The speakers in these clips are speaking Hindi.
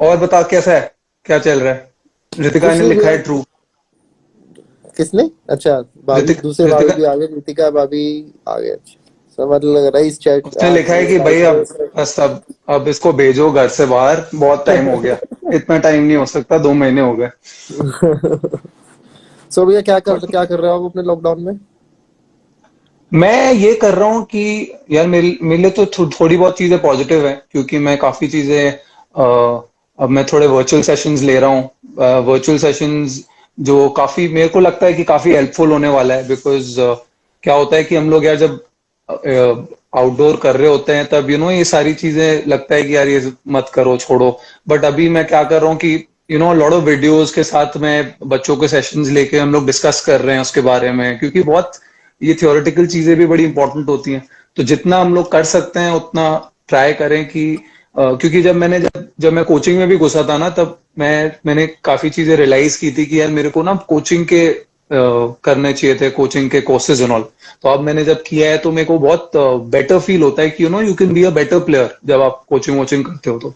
और बता कैसा है, क्या चल रहा है? ऋतिका कुछ ने नहीं लिखा भैया। है ट्रू। किसने? अच्छा, भाभी, ऋतिक दूसरे भाभी ऋतिका भी आ गए, ऋतिका भाभी आ गए। अच्छा, समझ लग रहा है इस चैट उसने लिखा आज है कि भाई अब लाइफ में। बस अब इसको भेजो घर से बाहर, बहुत टाइम हो गया। इतना टाइम नहीं हो सकता, 2 महीने हो गए। सो भैया, बट क्या कर रहे हो आप अपने लॉकडाउन में? मैं ये कर रहा हूँ कि यार मेरे लिए तो थोड़ी बहुत चीजें पॉजिटिव है, क्योंकि मैं काफी चीजें अब मैं थोड़े वर्चुअल सेशंस ले रहा हूँ। वर्चुअल सेशंस जो काफी मेरे को लगता है कि काफी हेल्पफुल होने वाला है, बिकॉज क्या होता है कि हम लोग यार जब आउटडोर कर रहे होते हैं तब ये सारी चीजें लगता है कि यार ये मत करो, छोड़ो। बट अभी मैं क्या कर रहा हूँ कि लॉट ऑफ वीडियोस के साथ मैं बच्चों के सेशंस लेके हम लोग डिस्कस कर रहे हैं उसके बारे में, क्योंकि बहुत ये थियोरेटिकल चीजें भी बड़ी इंपॉर्टेंट होती हैं। तो जितना हम लोग कर सकते हैं उतना ट्राई करें कि क्योंकि जब मैं कोचिंग में भी घुसा था ना, तब मैंने काफी चीजें रियलाइज की थी कि यार मेरे को ना कोचिंग के करने चाहिए थे, कोचिंग के कोर्सेज एंड ऑल। तो अब मैंने जब किया है तो मेरे को बहुत बेटर फील होता है कि you can be a better player जब आप कोचिंग वोचिंग करते हो।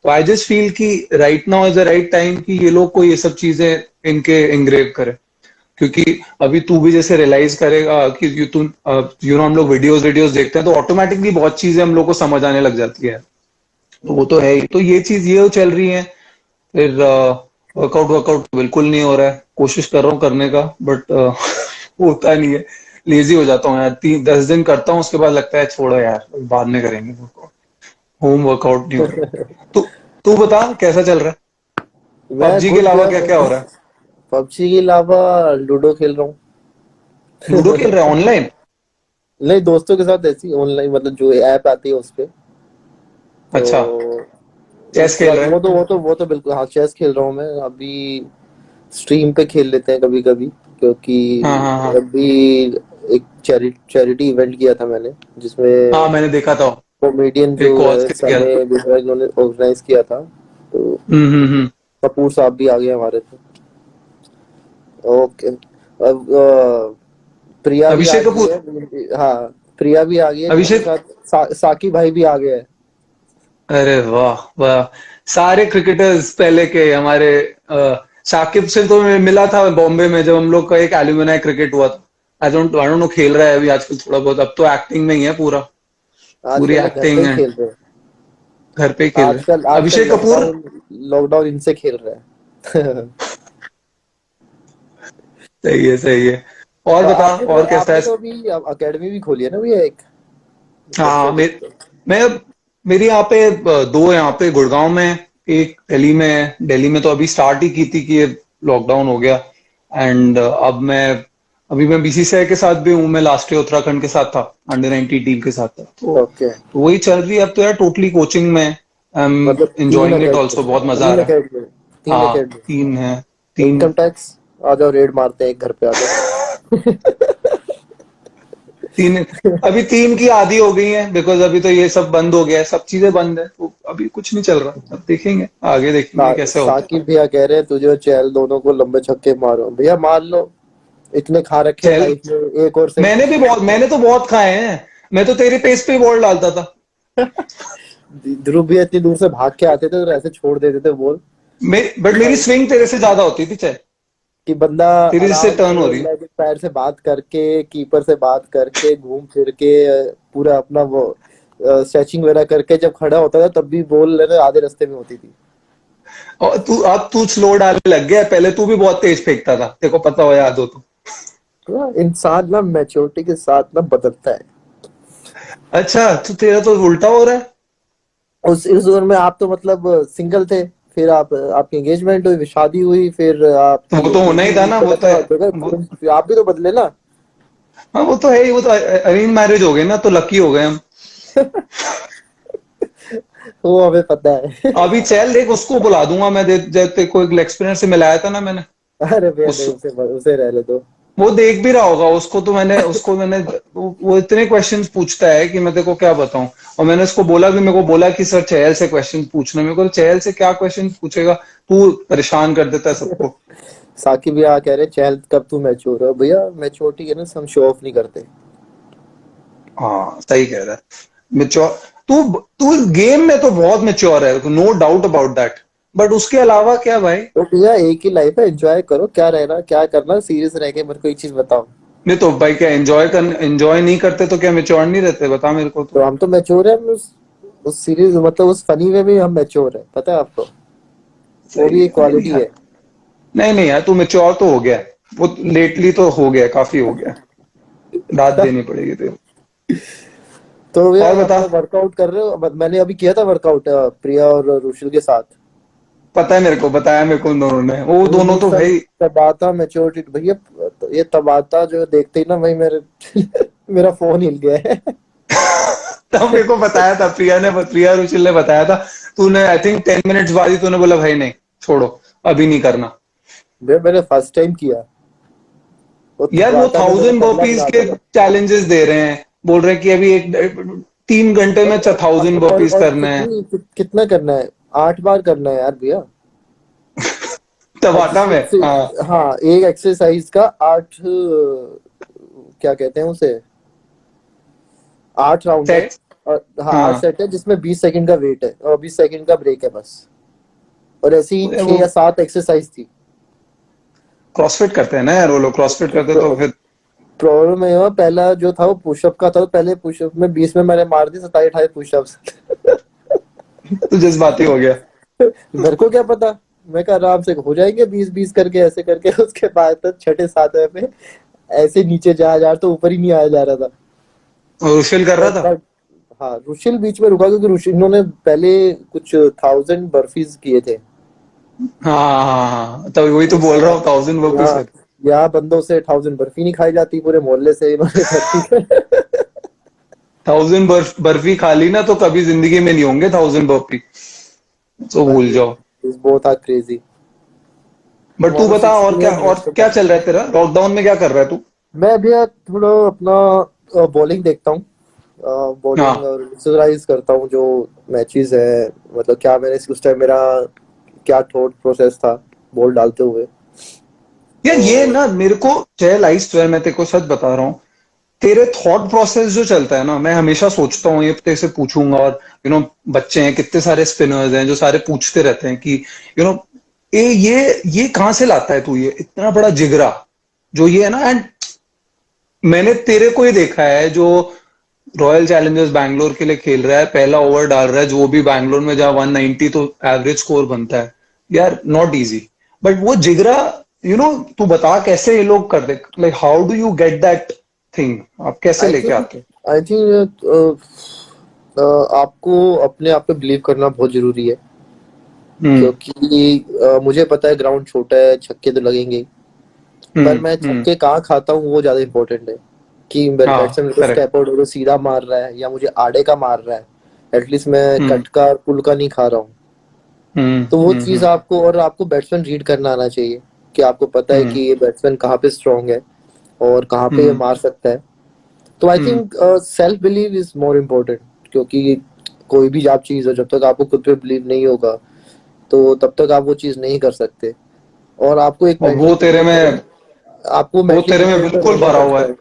तो आई जस्ट फील कि right now is the right time कि ये लोग को ये सब चीजें इनके इंग्रेव करे, क्योंकि अभी तू भी जैसे रियलाइज करेगा कि हम लोग वीडियोस वीडियोस देखते हैं तो ऑटोमेटिकली बहुत चीजें हम लोग को समझ आने लग जाती है। तो वो तो है ही, तो ये चीज ये चल रही है। फिर वर्कआउट वर्कआउट बिल्कुल नहीं हो रहा है, कोशिश कर रहा हूँ करने का, बट होता नहीं है। लेजी हो जाता हूँ यार, 10 दिन करता हूँ, उसके बाद लगता है छोड़ो यार, बाद में करेंगे वर्कआउट। होम वर्कआउट नहीं हो रहा। तू तू बता कैसा चल रहा है? मैं पबजी के गुड अलावा भैया, क्या क्या हो रहा है? पबजी के अलावा लूडो खेल रहा लूडो खेल रहा है हूँ। ऑनलाइन? नहीं, दोस्तों के साथ ऐसी ऑनलाइन, मतलब जो ऐप आती है उस पे। अच्छा। तो चेस उसके खेल बाद रहा है? वो तो बिल्कुल, हाँ, चेस खेल रहा हूँ मैं अभी। स्ट्रीम पे खेल लेते हैं कभी कभी, क्योंकि हाँ हाँ हाँ। अभी एक चैरिटी इवेंट किया था मैंने, हाँ जिसमें मैंने देखा था। कॉमेडियन जो एक कॉज है के किया था। समय बिजनेस, इन्होंने ऑर्गेनाइज किया था। तो हम्म। कपूर साहब भी आ गए हमारे तो। ओके। अब प्रिया भी आ अभिषेक गई कपूर। है। हाँ, प्रिया भी आ गई है मेरे अभिषेक। साथ। साकी भाई भी आ गए हैं। अरे वाह वाह, सारे क्रिकेटर्स पहले के हमारे। साकिब से तो मैं मिला था बॉम्बे में, जब हम लोग का एक एल्यूमिनाई क्रिकेट हुआ था। आई डोंट नो खेल रहा है अभी आजकल थोड़ा बहुत, अब तो एक्टिंग में ही है पूरा। पूरी आजकल तो घर पे एक्टिंग ही है। खेल रहे हैं। घर पे ही खेल रहे हैं। आजकल अभिषेक कपूर। लॉकडाउन लॉकडाउन इनसे खेल रहे हैं। सही है सही है। और बता, आपने तो और कैसा है? आपने तो अभी अकेडमी भी खोली है ना भैया, एक हाँ बच्चों की। मैं मेरी यहाँ पे दो यहाँ पे गुड़गांव में, एक दिल्ली में है। दिल्ली में तो अभी स्टार्ट ही की थी कि ये लॉकडाउन हो गया। एंड अब मैं अभी मैं बीसीसीआई के साथ भी हूँ, मैं लास्ट ईयर उत्तराखंड के साथ था, अंडर 19 टीम के साथ था। ओके। तो वही चल रही है अब तो यार, टोटली कोचिंग में। आई एम मतलब तीन एंजॉइंग इट अकेडमी ऑल्सो, बहुत मजा आ तीन रहा है। अकेडमी तीन हाँ अकेडमी 3 है। 3। Income tax. आ जाओ, रेड मारते हैं, एक घर पे आ जाओ। 3 अभी 3 की आधी हो गई है, बिकॉज अभी तो ये सब बंद हो गया है, सब चीजें बंद है, तो अभी कुछ नहीं चल रहा। अब देखेंगे, आगे देखेंगे कैसे होता है। साकिब भैया कह रहे हैं तुझे और चैल दोनों को लंबे छक्के मारो, भैया मार लो। इतने खा रखे हैं चल, लाइफ में, एक और सही। मैंने तो बहुत खाए हैं। मैं तो तेरे पेस पे ही बॉल डालता था। ध्रुव भैया इतनी दूर से भाग के आते थे और ऐसे छोड़ देते थे बॉल। बट मेरी स्विंग तेरे से ज्यादा होती थी, चल। कि बंदा तेरी जिससे आराम टर्न हो से रही है। लेग पैर से बात करके, कीपर से बात करके, घूम फिर के पूरा अपना वो स्ट्रेचिंग वगैरह करके जब खड़ा होता था, तब भी बॉल लेने आधे रास्ते में होती थी। और अब तू स्लो डालने लग गया है, पहले तू भी बहुत तेज फेंकता था, तेरे को पता हो, याद हो तो। तो इंसान ना मैच्योरिटी के साथ ना बदलता है। अच्छा, तो तेरा तो उल्टा हो रहा है। उस उम्र में आप तो मतलब सिंगल थे। फिर आप आपकी एंगेजमेंट हुई, फिर शादी हुई, फिर तो वो आपकी तो होना ही बेबी था हुई, ना, तो ऐसा वो, फिर आप भी तो बदले ना। हाँ वो तो है ही, वो तो अरेंज मैरिज हो गई ना, तो लकी हो गए हम। वो हमें पता है। अभी चल देख, उसको बुला दूंगा मैं, जब तेरे को एक एक्सपीरियंस से मिलाया था ना मैंने। अरे भैया उस नहीं, उसे उसे रहने दो। वो देख भी रहा होगा उसको, तो मैंने वो इतने क्वेश्चंस पूछता है कि मैं तेरे को क्या बताऊं। और मैंने उसको बोला कि, मेरे को बोला कि सर चहल से क्वेश्चन पूछना। मेरे को चहल से क्या क्वेश्चन पूछेगा, तू परेशान कर देता है सबको। साकिब भैया कह रहे चहल कब तू मैच्योर हो, भैया मैच्योरिटी है ना, हम शो ऑफ नहीं करते। हाँ सही कह रहा है। मेच्योर। तू तू गेम में तो बहुत मेच्योर है, no doubt about that. But उसके अलावा क्या भाई? तो भैया एक ही लाइफ है, एंजॉय करो, क्या रहना क्या करना, सीरियस रह के मेरे को एक चीज बताओ। नहीं तो भाई क्या एंजॉय नहीं करते तो क्या मेच्योर नहीं रहते? बता मेरे को तो। तो हम तो मैच्योर है, उस सीरीज मतलब उस फनी में भी हम मैच्योर है, पता है आपको। वो सही भी है। एक नहीं नहीं क्वालिटी यार, है। नहीं नहीं यार, तू मेच्योर तो हो गया है। वो लेटली तो हो गया है, काफी हो गया है। दाद देनी पड़ेगी तेरे। तो भैया और बता। अपना वर्कआउट कर रहे हो? मैंने अभी किया था वर्कआउट प्रिया और रुशिल के साथ। पता है मेरे को, बताया मेरे को उन दोनों ने, वो तो दोनों ये तो सब भाई। तबाता मैच्योरिटी भैया, ये तबाता जो देखते ही ना भाई मेरे मेरा फोन हिल गया है। तब मेरे को बताया था, प्रिया रुचिल ने बताया था। तूने आई थिंक 10 मिनट्स बाद ही तूने बोला भाई नहीं, छोड़ो, अभी नहीं करना। भैया मैंने फर्स्ट टाइम किया, वो यार वो तबाता ने मेरा 1000 पगला बर्पीज बना के दिया। चैलेंजेस दे रहे हैं, बोल रहे हैं कि अभी एक 3 घंटे में 1000 बर्पीज और करना है। कितना करना है? 8 बार करना है यार भैया। तबाता जिसमें में, हाँ। हाँ, एक एक्सरसाइज का 8, क्या कहते हैं उसे, 8 राउंड है। सेट। और हाँ, 8 सेट हाँ। है जिसमें 20 सेकंड का वेट है और 20 सेकंड का ब्रेक है बस। और ऐसे ही तो यार छह वो या सात एक्सरसाइज थी। क्रॉसफिट करते हैं ना यार, वो लोग क्रॉसफिट करते तो फिर। प्रॉब्लम है हुआ, पहला जो था वो पुशअप का था, तो पहले पुशअप में 20 में मैंने मार दी 27-28 पुशअप्स। तो जज्बाती हो गया। मेरे को क्या पता, मैं कहा आराम से हो जाएंगे 20-20 करके, ऐसे करके उसके बाद तो छठे सातवें पे ऐसे नीचे जा जा तो ऊपर ही नहीं आया जा रहा था। और रुशिल कर रहा और था। बट हाँ, रुशिल बीच में रुका क्योंकि रुशिल इन्होंने पहले कुछ 1000 बर्फीज किए थे। हाँ हाँ हाँ, तभी वही तो तो बोल रहा यहाँ हूँ, 1000 बर्पीज यहाँ कर। यहाँ बंदों से 1000 बर्फी नहीं खाई जाती, पूरे मोहल्ले से इन्होंने बर्फी 1000 बर्फी खा ली ना तो कभी जिंदगी में नहीं होंगे 1000 बर्फी, तो भूल भाई जाओ। इस बहुत आग क्रेजी। बट तू बता, 160 है, और नेक्स्ट क्या करना चल है। रहा है तेरा? लॉकडाउन में क्या कर रहा है तू? मैं अभी यार थोड़ा अपना बॉलिंग देखता हूँ, बॉलिंग हाँ। और एक्सरसाइज करता हूँ जो मैचेस है। मतलब क्या मैंने उस टाइम मेरा क्या थॉट प्रोसेस था बॉल डालते हुए। यार ये और ना मेरे को, चल आइस तो है, मैं तेरे को सच बता रहा हूँ, तेरे थॉट प्रोसेस जो चलता है ना, मैं हमेशा सोचता हूँ, ये तेरे से पूछूंगा। और बच्चे हैं कितने सारे स्पिनर्स हैं जो सारे पूछते रहते हैं कि नो ये कहाँ से लाता है तू, ये इतना बड़ा जिगरा जो ये है ना। एंड मैंने तेरे को ही देखा है जो रॉयल चैलेंजर्स बैंगलोर के लिए खेल रहा है, पहला ओवर डाल रहा है, जो भी बैंगलोर में जहाँ 190 तो एवरेज स्कोर बनता है। यार नॉट इजी, बट वो जिगरा, तू बता कैसे ये लोग कर दे, like how do you get that thing? आप कैसे आई लेके थिंक आते हो? आई थिंक आपको अपने आप पे बिलीव करना बहुत जरूरी है। हम्म क्योंकि मुझे पता है ग्राउंड छोटा है, छक्के तो लगेंगे ही, पर मैं हम्म। छक्के कहाँ खाता हूँ वो ज्यादा इंपॉर्टेंट है। कि हाँ बैट्समैन मेरे को करेक्ट। स्टेप आउट होकर सीधा मार रहा है या मुझे आड़े का मार रहा है, एटलीस्ट मैं हम्म कट का और पुल का नहीं खा रहा हूँ। तो वो चीज हम्म। आपको, और आपको बैट्समैन रीड करना आना चाहिए कि आपको पता है हम्म कि ये बैट्समैन कहाँ पे स्ट्रांग है और कहाँ पे ये हम्म मार सकता है। तो I hmm think self believe is more important. क्योंकि कोई भी आप चीज है, जब तक आपको खुद पे बिलीव नहीं होगा तो तब तक आप वो चीज नहीं कर सकते। और आपको एक और मेंटली प्रिपेयर, आपको वो मेंटली तेरे में प्रिपेयर तो बिल्कुल रहना भरा हुआ पड़ता है। है।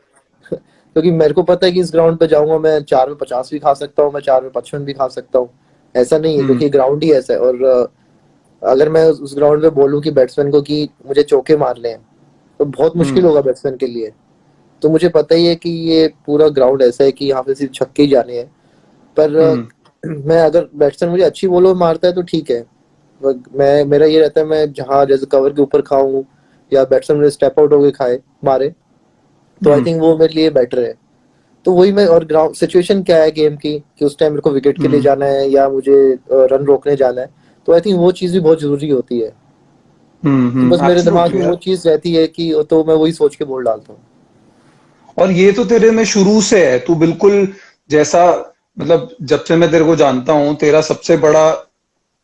क्योंकि मेरे को पता है कि इस ग्राउंड पे जाऊंगा मैं 4 में 50 भी खा सकता हूँ, मैं 4 में 55 भी खा सकता हूँ। ऐसा नहीं है हम्म क्योंकि ग्राउंड ही ऐसा है। और अगर मैं उस ग्राउंड पे बोलूँ कि बैट्समैन को कि मुझे चौके मारने हैं तो बहुत मुश्किल हम्म होगा बैट्समैन के लिए। तो मुझे पता ही है कि ये पूरा ग्राउंड ऐसा है कि यहाँ पे सिर्फ छक्के ही जाने हैं। पर हम्म मैं अगर बैट्समैन मुझे अच्छी बॉल मारता है तो ठीक है। मैं मेरा ये रहता है, मैं जहाँ जैसे कवर के ऊपर खाऊं या बैट्समैन मेरे स्टेप आउट होके खाए मारे, तो आई हम्म थिंक वो मेरे लिए बेटर है। तो वही मैं, और ग्राउंड सिचुएशन क्या है गेम की कि उस टाइम मेरे को विकेट के लिए हम्म जाना है या मुझे रन रोकने जाना है। तो आई थिंक वो चीज़ भी बहुत जरूरी होती है। तो बस मेरे दिमाग एब्सोल्युटली में वो यार। चीज़ रहती है कि तो मैं वही सोच के बॉल डालता हूँ। और ये तो तेरे में शुरू से है, तू बिल्कुल जैसा, मतलब जब से मैं तेरे को जानता हूँ, तेरा सबसे बड़ा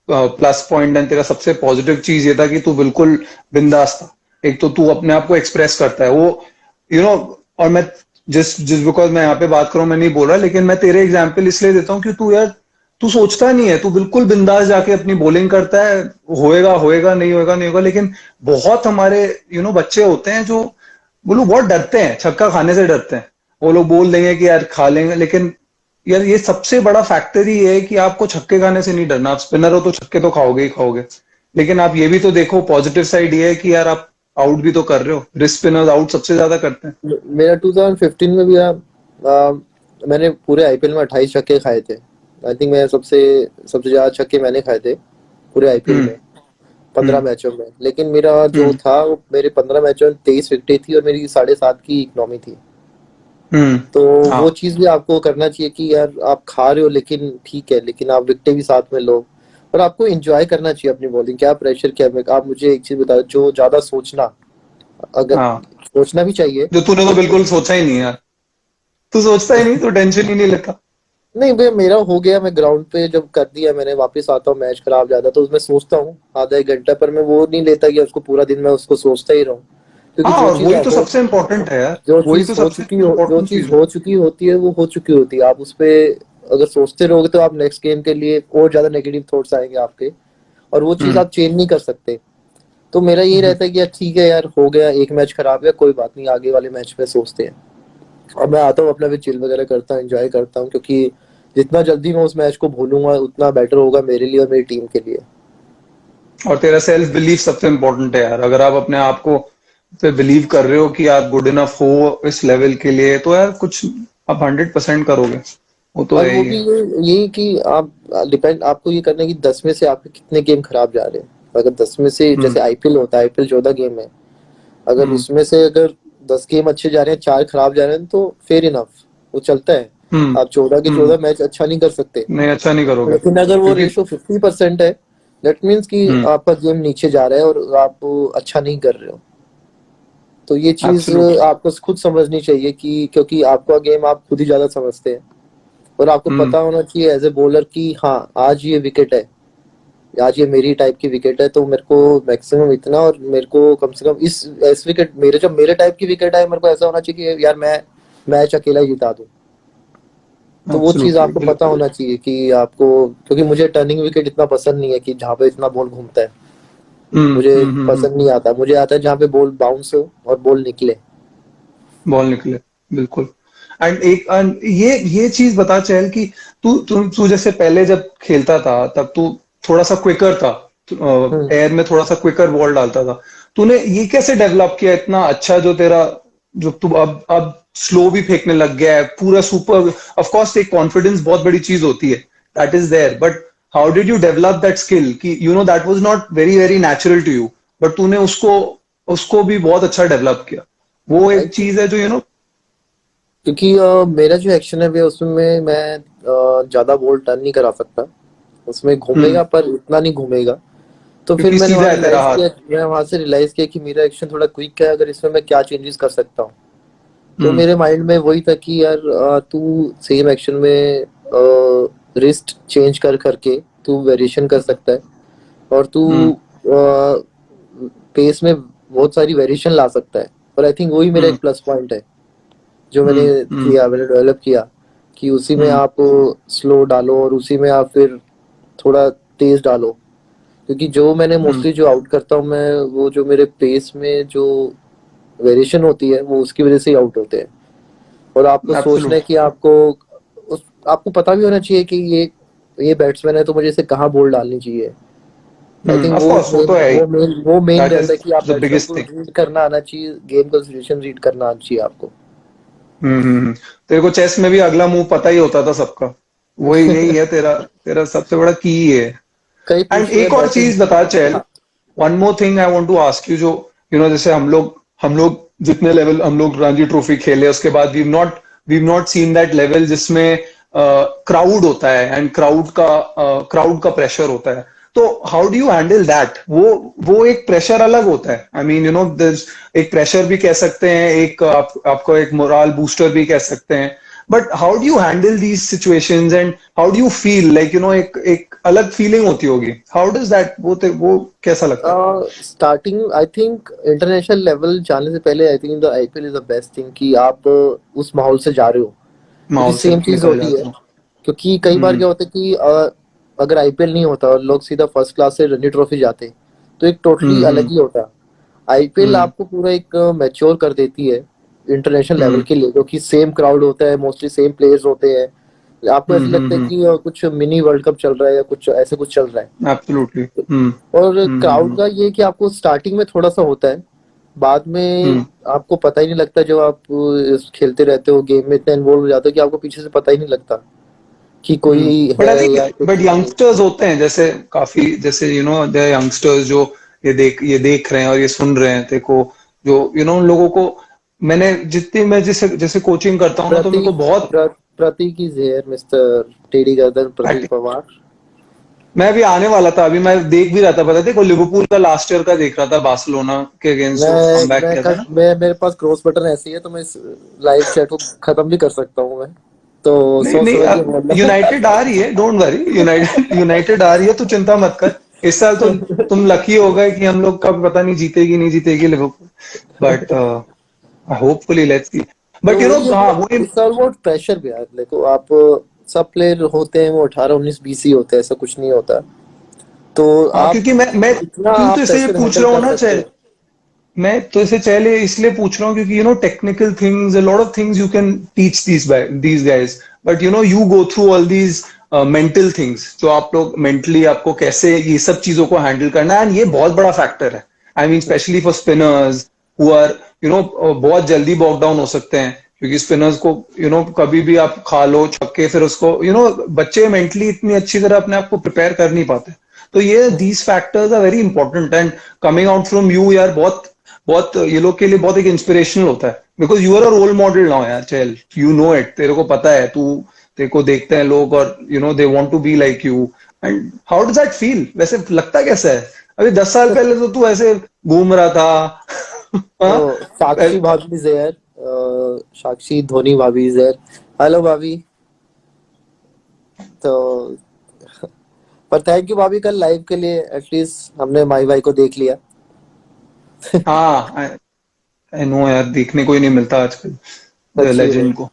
प्लस पॉइंट एंड तेरा सबसे पॉजिटिव चीज ये था कि तू बिल्कुल बिंदास था। एक तो तू अपने आप को एक्सप्रेस करता है, वो यू नो और मैं जिस जिस बिकॉज मैं यहाँ पे बात करूं, मैं नहीं बोल रहा, लेकिन मैं तेरे एग्जाम्पल इसलिए देता हूँ कि तू यार, तू सोचता नहीं है, तू बिल्कुल बिंदास जाके अपनी बॉलिंग करता है। होएगा होएगा, नहीं होएगा नहीं होगा। लेकिन बहुत हमारे बच्चे होते हैं जो, वो लोग बहुत डरते हैं, छक्का खाने से डरते हैं। वो लोग बोल देंगे कि यार खा लेंगे, लेकिन यार ये सबसे बड़ा फैक्टर ही है कि आपको छक्के खाने से नहीं डरना। आप स्पिनर हो तो छक्के तो खाओगे ही खाओगे। लेकिन आप ये भी तो देखो, पॉजिटिव साइड ये है कि यार आप आउट भी तो कर रहे हो, रिस्ट स्पिनर्स आउट सबसे ज्यादा करते हैं। मेरा 2015 में भी मैंने पूरे आईपीएल में 28 छक्के खाए थे। आई थिंक मैं सबसे सबसे ज्यादा छक्के मैंने खाए थे पूरे आईपीएल हम्म। में, 15 हम्म। मैचों में। लेकिन मेरा जो हम्म। था वो मेरे 15 मैचों में 23 विकेटें थी और मेरी 7.5 की इकोनॉमी थी। हम्म। तो हाँ। वो चीज भी आपको करना चाहिए कि यार आप खा रहे हो लेकिन ठीक है, लेकिन आप विकेटें भी साथ में लो। और आपको एंजॉय करना चाहिए अपनी बॉलिंग, क्या प्रेशर क्या आप मुझे एक चीज बताओ, जो ज्यादा सोचना, अगर हाँ, सोचना भी चाहिए। जो तूने तो बिल्कुल सोचा ही नहीं यार। तू सोचता ही नहीं, तू टेंशन ही नहीं लेता। नहीं भाई, मेरा हो गया, मैं ग्राउंड पे जब कर दिया मैंने, वापस आता हूँ मैच खराब जाता तो उसमें सोचता हूँ आधा एक घंटा, पर मैं वो नहीं लेता कि उसको पूरा दिन मैं उसको सोचता ही रहूँ। क्योंकि हाँ, और वही तो सबसे इम्पोर्टेंट है यार, वही तो सबसे जो इम्पोर्टेंट चीज चीज है। हो चुकी होती है वो हो चुकी होती है। आप उस पे अगर सोचते रहोगे तो आप नेक्स्ट गेम के लिए और ज्यादा नेगेटिव थॉट्स आएंगे आपके, और वो चीज हम्म। आप चेंज नहीं कर सकते। तो मेरा ये हम्म। रहता है कि यार ठीक है यार, हो गया एक मैच खराब गया, कोई बात नहीं, आगे वाले मैच में सोचते हैं। और मैं आता हूँ अपना भी चिल वगैरह करता हूँ, एंजॉय करता हूँ, क्योंकि जितना जल्दी मैं उस मैच को भूलूंगा उतना बेटर होगा मेरे लिए और मेरी टीम के लिए। और तेरा सेल्फ बिलीफ सबसे इम्पोर्टेंट है यार। अगर आप अपने आप को पे बिलीव कर रहे हो कि आप गुड इनफ हो इस लेवल के लिए, तो यार कुछ आप 100% करोगे। वो तो और है वो ही भी है। ये कि आप डिपेंड, आपको ये करना है कि 10 में से आपके कितने गेम खराब जा रहे हैं। अगर 10 में से, हम्म। जैसे आईपीएल होता है, आईपीएल 14 गेम है, अगर हम्म। उसमें से अगर 10 गेम अच्छे जा रहे हैं, 4 खराब जा रहे हैं, तो फेयर इनफ, वो चलता है। हम्म। आप 14 के हम्म। 14 मैच अच्छा नहीं कर सकते। नहीं, अच्छा नहीं करोगे लेकिन अगर वो क्योंकि रेशो 50% है, दैट मीन्स कि हम्म। आपका गेम नीचे जा रहा है और आप अच्छा नहीं कर रहे हो। तो ये चीज एब्सोल्युटली। आपको खुद समझनी चाहिए कि क्योंकि आपका गेम आप खुद ही ज्यादा समझते हैं। और आपको हम्म। पता होना चाहिए एज ए बॉलर कि हाँ, आज ये विकेट है, आज ये मेरी टाइप की विकेट है, तो मेरे को मैक्सिमम इतना, और मेरे को कम से कम इस विकेट, मेरे जब मेरे टाइप की विकेट है, मेरे को ऐसा होना चाहिए कि यार मैं मैच अकेला ही जिता दूं। तो वो चीज एब्सोल्युटली, आपको पता बिल्कुल। होना चाहिए कि आपको, क्योंकि मुझे टर्निंग विकेट इतना पसंद नहीं है कि जहाँ पे इतना बॉल घूमता है। हम्म। मुझे हम्म। पसंद नहीं आता, मुझे आता है जहाँ पे बॉल बाउंस हो और बॉल निकले। बॉल निकले, बिल्कुल। एंड एक ये चीज बता चहल कि तू जैसे पहले जब खेलता था तब तू थोड़ा सा क्विकर था, हम्म। एयर में थोड़ा सा क्विकर बॉल डालता था। तूने ये कैसे डेवलप किया इतना अच्छा, जो तेरा, जो तू अब स्लो भी फेंकने लग गया है पूरा सुपर। ऑफ कोर्स एक कॉन्फिडेंस बहुत बड़ी चीज होती है, that is there, but how did you develop that skill कि that was not very very natural to you, but तूने उसको उसको भी बहुत अच्छा डेवलप किया। वो आई एक थिंक चीज है जो क्योंकि मेरा जो एक्शन है वो, उसमें मैं ज्यादा बॉल टर्न नहीं करा सकता। उसमें हम्म, घूमेगा पर इतना नहीं घूमेगा। तो फिर क्योंकि सीधा है तेरा हाथ। मैंने वहां से रियलाइज किया कि मेरा एक्शन थोड़ा क्विक है, अगर इसमें मैं क्या चेंजेस कर सकता हूँ। तो हम्म। मेरे माइंड में वही था कि यार तू सेम एक्शन में रिस्ट चेंज कर करके तू वेरिएशन कर हम्म। सकता है। और तू हम्म। पेस में बहुत सारी वेरिएशन ला सकता है। और आई थिंक वही मेरा हम्म। एक प्लस पॉइंट है जो हम्म। हम्म। मैंने डेवलप किया, कि उसी में हम्म। आप स्लो डालो और उसी में आप फिर थोड़ा तेज डालो। क्योंकि जो मैंने हम्म। मोस्टली जो आउट करता हूँ मैं, वो जो मेरे पेस में जो वेरिएशन होती है वो उसकी वजह से ही आउट होते हैं। और आपको सोचना है एब्सोल्युटली। कि आपको पता भी होना चाहिए कि ये बैट्समैन है तो मुझे इसे कहाँ बॉल डालनी चाहिए। आई थिंक ऑफ कोर्स वो तो है ही। वो मेन दैट रहता इज है कि आप द बैट्समैन बिगेस्ट को थिंग। रीड करना आना चाहिए, गेम का सिचुएशन रीड करना आना चाहिए आपको। तेरे को चेस में भी अगला मूव पता ही होता था सबका। वही यही है तेरा, तेरा सबसे बड़ा की है। कहीं एंड पूछ रहे एक हैं और बैटिंग। चीज बता चहल, हाँ। One more thing I want to ask you, जो जैसे हम लोग जितने लेवल हम लोग रणजी ट्रॉफी खेले उसके बाद we not seen that level जिसमें क्राउड होता है एंड क्राउड का प्रेशर होता है। तो how do you handle that? वो एक प्रेशर अलग होता है। आई मीन एक प्रेशर भी कह सकते हैं, एक आपको एक मोरल बूस्टर भी कह सकते हैं। But how do you handle these situations and how do you feel like एक अलग फीलिंग होती होगी। हाउ डज दैट, वो कैसा लगता है? Starting I think international level जाने से पहले I think the IPL is the best thing कि आप उस माहौल से जा रहे हो। क्योंकि माहौल से सेम चीज निकल होती जाते है। हो। क्योंकि कई बार हम्म। क्या होता है कि अगर आईपीएल नहीं होता और लोग सीधा फर्स्ट क्लास से रणजी ट्रॉफी जाते, तो एक टोटली हम्म। अलग हम्म। ही होता। आईपीएल हम्म। आपको पूरा एक मैच्योर कर देती है इंटरनेशनल लेवल हम्म। के लिए, क्योंकि सेम क्राउड होता है, मोस्टली सेम प्लेयर्स होते हैं। आपको ऐसे लगता है कि कुछ मिनी वर्ल्ड कप चल रहा है या कुछ ऐसे कुछ चल रहा है। एब्सोल्युटली। और क्राउड का ये है कि आपको स्टार्टिंग में थोड़ा सा होता है, बाद में हम्म। आपको पता ही नहीं लगता, जब आप खेलते रहते हो गेम में इतना इन्वॉल्व हो जाते हो कि आपको पीछे से पता ही नहीं लगता कि कोई बट है आई थिंक या बट कुछ नहीं। यंगस्टर्स होते हैं जैसे काफी, जैसे दे यंगस्टर्स जो ये देख रहे हैं और ये सुन रहे हैं देखो, जो उन लोगों को मैंने जितनी मैं जैसे जैसे कोचिंग करता हूँ ना, तो मेरे को प्रतीक बहुत प्रतीक इज हियर, मिस्टर टेडी गर्दन, प्रतीक पवार। मैं अभी आने वाला था, अभी मैं देख भी रहा था, पता थे को लिवरपूल का लास्ट ईयर का देख रहा था, बार्सिलोना के अगेंस्ट जो कमबैक किया था ना। मैं मेरे पास क्रॉस बटन ऐसी है तो मैं इस लाइव चैट को खत्म भी कर सकता हूँ मैं, तो नहीं सोच नहीं, समझ के अब बोलना। यूनाइटेड आ रही है, डोंट वरी, यूनाइटेड यूनाइटेड आ रही है, तू चिंता मत कर। इस साल तो तुम लकी हो गए कि हम लोग कब पता नहीं जीतेगी नहीं जीतेगी Liverpool, but hopefully let's see. तो बट वही है हाँ वो, वही। इस साल वो प्रेशर भी है, देखो आप, सब प्लेयर होते हैं वो 18 19 20 ही होते हैं, ऐसा कुछ नहीं होता। तो हाँ आप क्योंकि मैं जितना क्यों तो आप इसे ये प्रेशर पूछ हैंडल रहा हूँ कर ना, सकते चाहे हो। मैं तो इसे चले इसलिए पूछ रहा हूँ क्योंकि technical things, a lot of things you can teach these guys, but you go through all these mental things, जो आप लोग मेंटली आपको कैसे ये सब चीजों को हैंडल करना है, एंड ये बहुत बड़ा फैक्टर है। I mean specially for spinners who are बहुत जल्दी बॉक डाउन हो सकते हैं, क्योंकि स्पिनर्स को कभी भी आप खा लो छक्के, फिर उसको बच्चे मेंटली इतनी अच्छी तरह अपने आप को प्रिपेयर कर नहीं पाते। तो ये these factors are very important, and coming out from you यार, बहुत बहुत ये लोग के लिए बहुत एक इंस्पिरेशनल होता है, because you are a role model now यार, चल इट, तेरे को पता है, तेरे को देखते हैं लोग और they want to be like you. And how does that feel, वैसे लगता कैसा है? अभी 10 साल पहले तो तू ऐसे घूम रहा था। हाँ। तो साक्षी भाभी इज देयर, साक्षी धोनी भाभी इज देयर। हेलो भाभी। तो पर थैंक यू भाभी, कल लाइव के लिए एटलीस्ट हमने माई भाई को देख लिया। हाँ, आई नो यार, देखने को ही नहीं मिलता आजकल द सच्ची में, लेजेंड को।